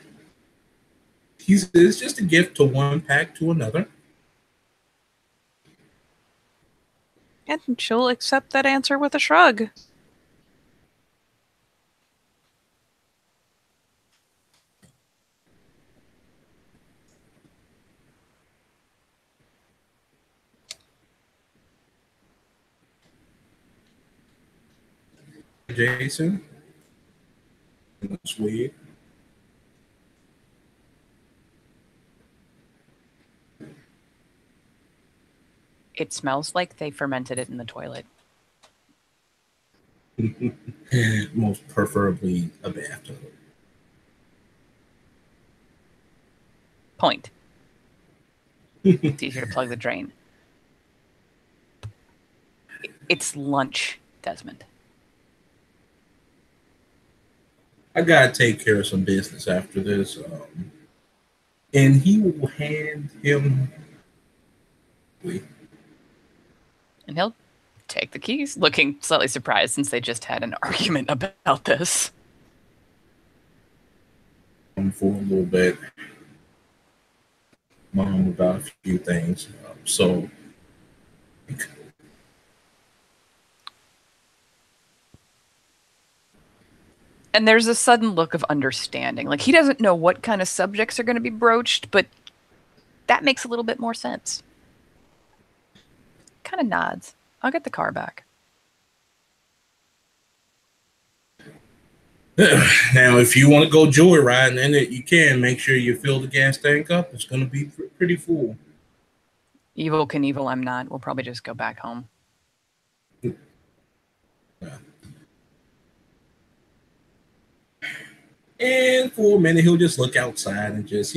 it's just a gift to one pack to another. And she'll accept that answer with a shrug. Jason, that's weird. It smells like they fermented it in the toilet. Most preferably a bathtub. Point. It's easier to plug the drain. It's lunch, Desmond. I gotta take care of some business after this. And he will hand him. And he'll take the keys, looking slightly surprised since they just had an argument about this. For a little bit. Mom about a few things. So. And there's a sudden look of understanding. Like, he doesn't know what kind of subjects are going to be broached, but that makes a little bit more sense. Kind of nods. I'll get the car back. Now, if you want to go joyriding in it, you can. Make sure you fill the gas tank up. It's going to be pretty full. Evil Knievel, I'm not. We'll probably just go back home. Yeah. And for a minute, he'll just look outside and just,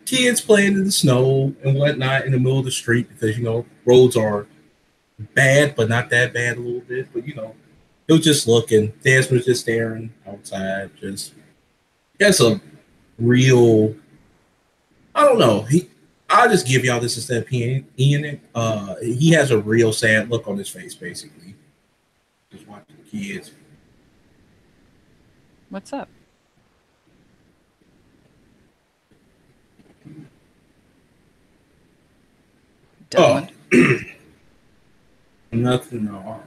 kids playing in the snow and whatnot in the middle of the street because, roads are bad, but not that bad a little bit. But, he'll just look and Dance was just staring outside. That's a real, I don't know. I'll just give y'all this instead of Ian it. He has a real sad look on his face, basically. Just watching the kids. What's up? Desmond. Oh. Nothing. No.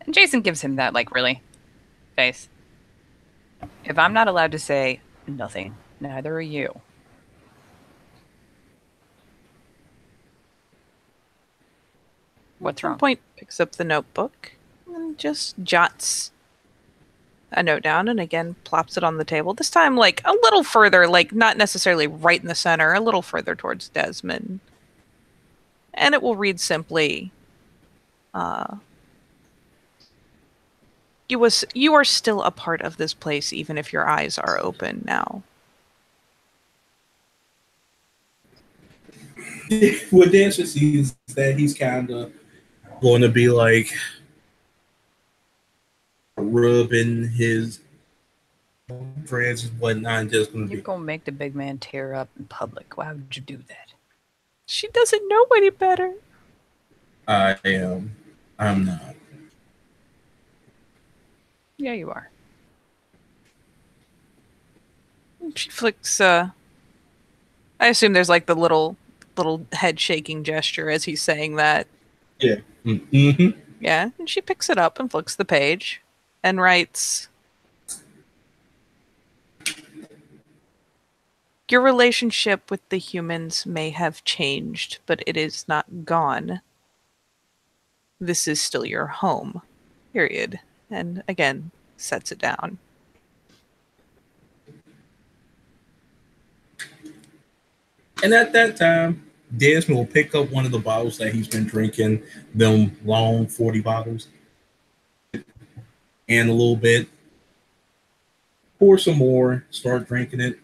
And Jason gives him that, really, face. If I'm not allowed to say nothing, neither are you. What's wrong? Point picks up the notebook and just jots a note down and again plops it on the table. This time, a little further, not necessarily right in the center, a little further towards Desmond. And it will read simply, you are still a part of this place, even if your eyes are open now. What Dancer sees is that he's kind of going to be rubbing his friends and whatnot, and just going to You're going to make the big man tear up in public. Why would you do that? She doesn't know any better. I am. I'm not. Yeah, you are. She flicks, I assume there's the little head shaking gesture as he's saying that. Yeah. Mm-hmm. Yeah, and she picks it up and flicks the page and writes, Your relationship with the humans may have changed, but it is not gone. This is still your home. Period. And again, sets it down. And at that time, Desmond will pick up one of the bottles that he's been drinking, them long 40 bottles, and a little bit. Pour some more, start drinking it.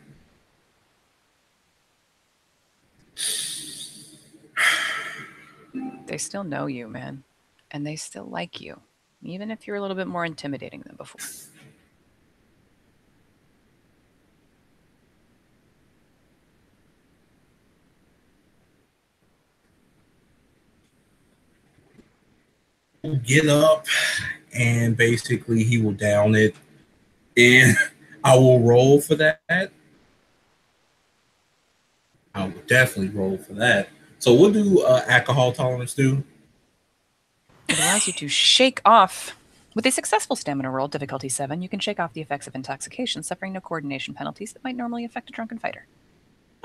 They still know you, man. And they still like you. Even if you're a little bit more intimidating than before. Get up, and basically he will down it. And I will roll for that. I will definitely roll for that. So what do alcohol tolerance do? It allows you to shake off. With a successful stamina roll, difficulty 7, you can shake off the effects of intoxication, suffering no coordination penalties that might normally affect a drunken fighter.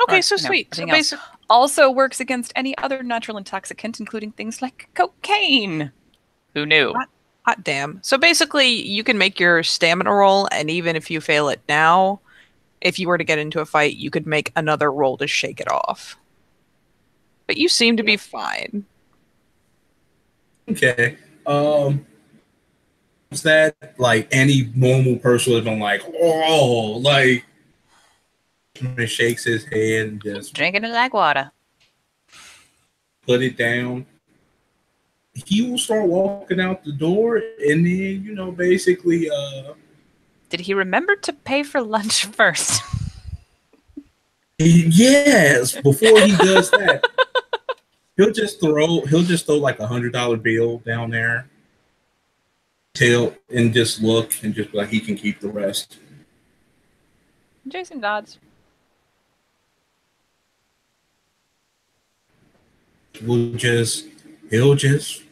Okay, Or, so sweet. So basically, also works against any other natural intoxicant, including things like cocaine. Who knew? hot damn. So basically, you can make your stamina roll, and even if you fail it now, if you were to get into a fight, you could make another roll to shake it off. But you seem to be fine. Okay. Is that like any normal person would have been like, oh, like, shakes his head and just Drinking it like water. put it down. He will start walking out the door, and then, basically, Did he remember to pay for lunch first? yes, before he does that, he'll just throw like $100 bill down there, and just look and just like he can keep the rest. Jason Dodds. He'll just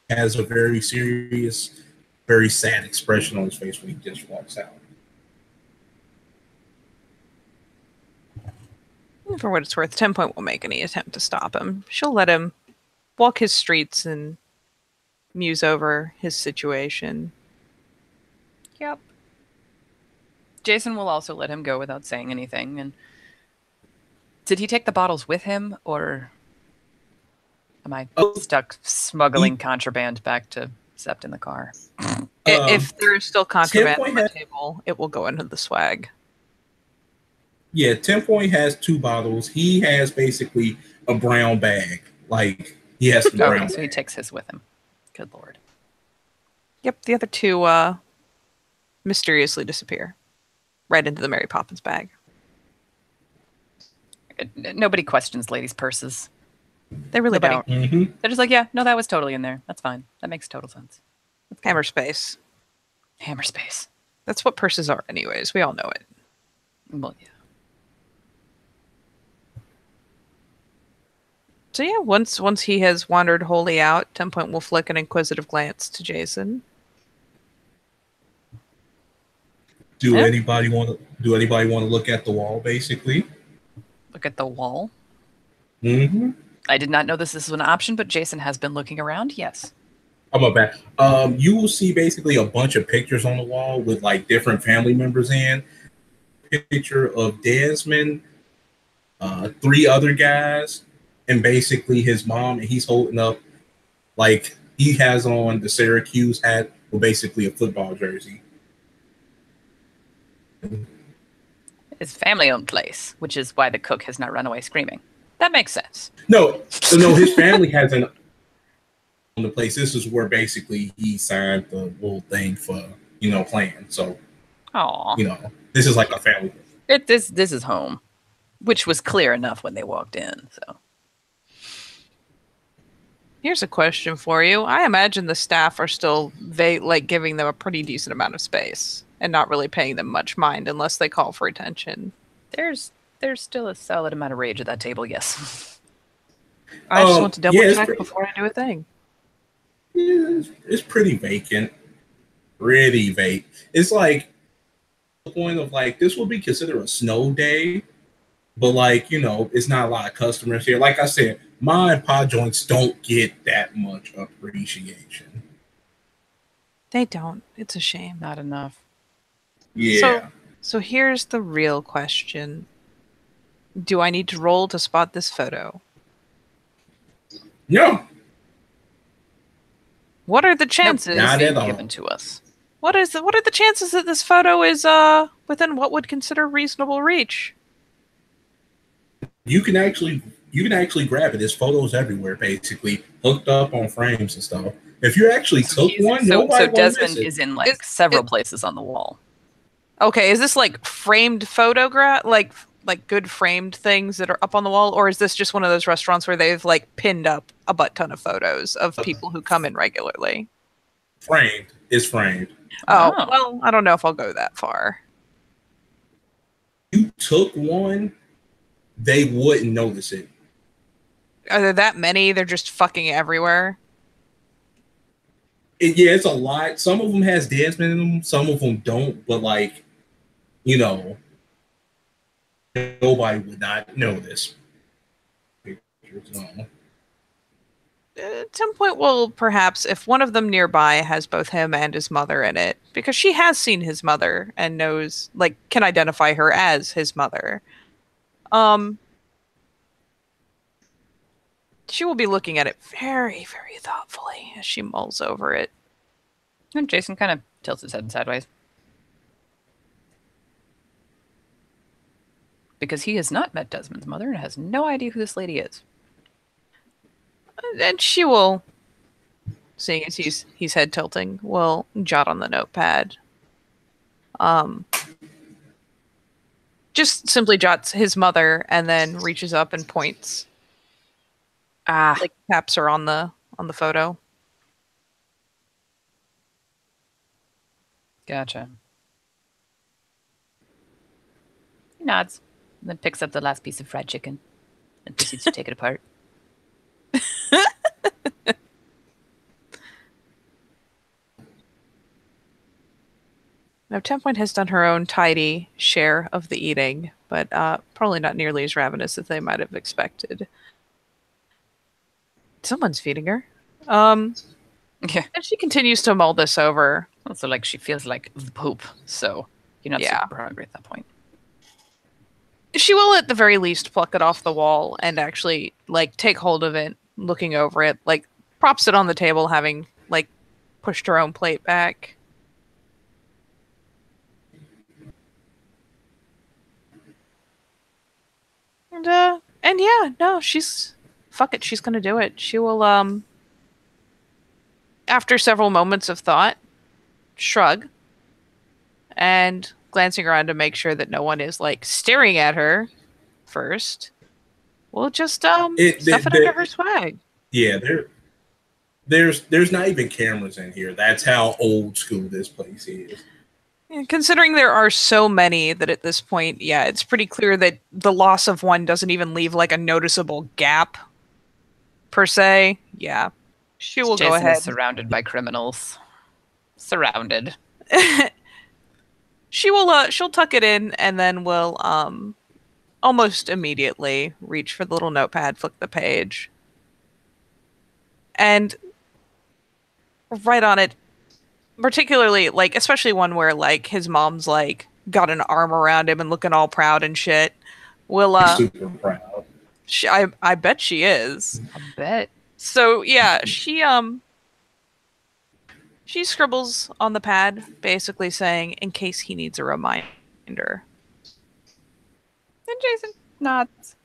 has a very serious, very sad expression on his face when he just walks out. For what it's worth, 10 Point won't make any attempt to stop him. She'll let him walk his streets and muse over his situation. Yep. Jason will also let him go without saying anything. And did he take the bottles with him, or am I stuck smuggling contraband back to Sept in the car? If there is still contraband on the table, it will go into the swag. Yeah, 10 Point has 2 bottles. He has basically a brown bag. Like, he has the brown bag. So he takes his with him. Good Lord. Yep, the other 2 mysteriously disappear right into the Mary Poppins bag. Nobody questions ladies' purses. They really don't. Mm-hmm. They're just like, yeah, no, that was totally in there. That's fine. That makes total sense. Hammer space. Hammer space. That's what purses are anyways. We all know it. Well, yeah. So yeah, once he has wandered wholly out, 10 Point will flick an inquisitive glance to Jason. Do anybody want to look at the wall, basically? Look at the wall. Mm-hmm. I did not know this was an option, but Jason has been looking around. Yes. I'm a bad. You will see basically a bunch of pictures on the wall with like different family members in. Picture of Desmond, 3 other guys, and basically his mom, and he's holding up, like, he has on the Syracuse hat with basically a football jersey. It's family-owned place, which is why the cook has not run away screaming. That makes sense. No, his family has on the place. This is where basically he signed the little thing for, playing. So, this is like a family. This is home, which was clear enough when they walked in. So. Here's a question for you. I imagine the staff are still giving them a pretty decent amount of space and not really paying them much mind unless they call for attention. There's still a solid amount of rage at that table, yes. I just want to double check before I do a thing. Yeah, it's pretty vacant. Pretty vacant. It's like point of like this will be considered a snow day, but like it's not a lot of customers here. Like I said, ma and pa joints don't get that much appreciation. They don't. It's a shame. Not enough. Yeah. So here's the real question. Do I need to roll to spot this photo? No. What are the chances? Not at all. Given to us. What are the chances that this photo is within what would consider reasonable reach? You can actually grab it. There's photos everywhere, basically hooked up on frames and stuff. If you actually took one, so nobody Desmond is in like several places on the wall. Okay, is this like framed photograph, like good framed things that are up on the wall, or is this just one of those restaurants where they've like pinned up a butt ton of photos of people who come in regularly? Framed. It's framed. Oh, well, I don't know if I'll go that far. You took one, they wouldn't notice it. Are there that many? They're just fucking everywhere. Yeah, it's a lot. Some of them has Desmond in them, some of them don't. But like, nobody would not know this. At some point, well, perhaps if one of them nearby has both him and his mother in it, because she has seen his mother and knows, like, can identify her as his mother. She will be looking at it very, very thoughtfully as she mulls over it. And Jason kind of tilts his head sideways. Because he has not met Desmond's mother and has no idea who this lady is. And she will, seeing as he's head tilting, will jot on the notepad. Just simply jots his mother and then reaches up and points. Like taps her on the photo. Gotcha. He nods, and then picks up the last piece of fried chicken and proceeds to take it apart. Now, 10 Point has done her own tidy share of the eating, but probably not nearly as ravenous as they might have expected. Someone's feeding her. Yeah. And she continues to mull this over. Also, like, she feels like the poop, so you're not super hungry at that point. She will, at the very least, pluck it off the wall and actually, like, take hold of it, looking over it, like, props it on the table, having, like, pushed her own plate back. And yeah, no, fuck it, she's gonna do it. She will, after several moments of thought, shrug, and glancing around to make sure that no one is, like, staring at her first, we'll just, stuff it under her swag. Yeah, there's not even cameras in here. That's how old school this place is. Considering there are so many that at this point, yeah, it's pretty clear that the loss of one doesn't even leave like a noticeable gap, per se. Yeah, she will Jason go ahead. Is surrounded by criminals. Surrounded. She'll tuck it in and then will almost immediately reach for the little notepad, flick the page, and write on it. Particularly, like, especially one where, like, his mom's, like, got an arm around him and looking all proud and shit. Will, super proud. I bet she is. I bet. So, yeah, she scribbles on the pad, basically saying, in case he needs a reminder. And Jason nods.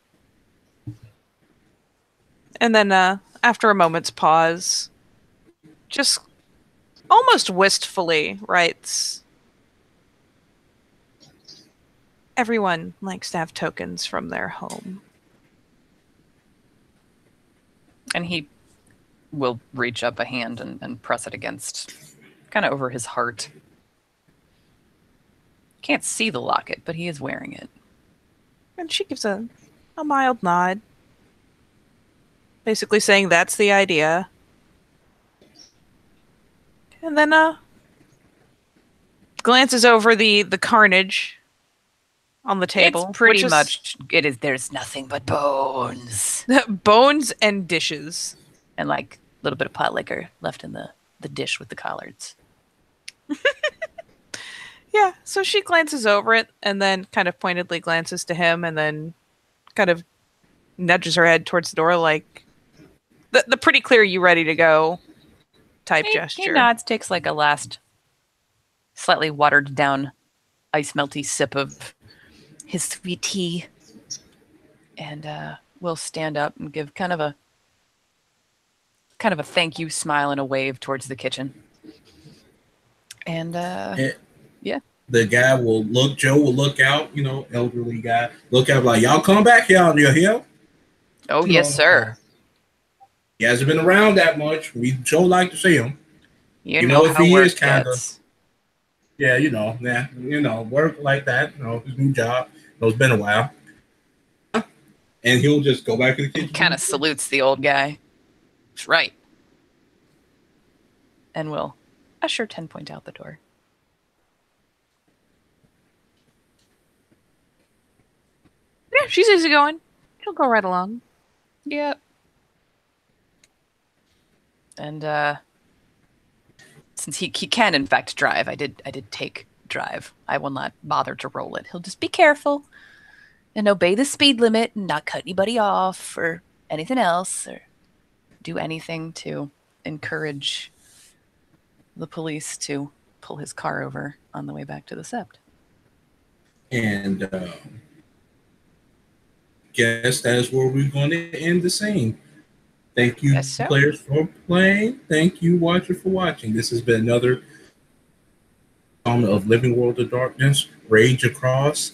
And then, after a moment's pause, just almost wistfully writes, everyone likes to have tokens from their home. And he will reach up a hand and press it against, kind of over his heart. Can't see the locket, but he is wearing it. And she gives a mild nod, basically saying that's the idea. And then glances over the carnage on the table. It's pretty which is much it is. There's nothing but bones bones and dishes. and like a little bit of pot liquor left in the dish with the collards. Yeah, so she glances over it and then kind of pointedly glances to him and then kind of nudges her head towards the door like the pretty clear you ready to go type gesture. He nods, takes like a last slightly watered down ice melty sip of his sweet tea and will stand up and give kind of a thank you smile and a wave towards the kitchen. And yeah. The guy will look, Joe will look out, you know, elderly guy, look out like, y'all come back here on your hill. Oh, yes, sir. He hasn't been around that much. We Joe like to see him. You know if how he work is kind of, gets. yeah, work like that, his new job. It's been a while. And he'll just go back to the kitchen. He kind of salutes the old guy. That's right. And will usher 10-point out the door. Yeah, she's easy going. She'll go right along. Yep. And since he can in fact drive, I did take drive. I will not bother to roll it. He'll just be careful and obey the speed limit and not cut anybody off or anything else or do anything to encourage the police to pull his car over on the way back to the Sept. And guess that's where we're going to end the scene. Thank you, players, for playing. Thank you, watcher, for watching. This has been another installment of Living World of Darkness, Rage Across.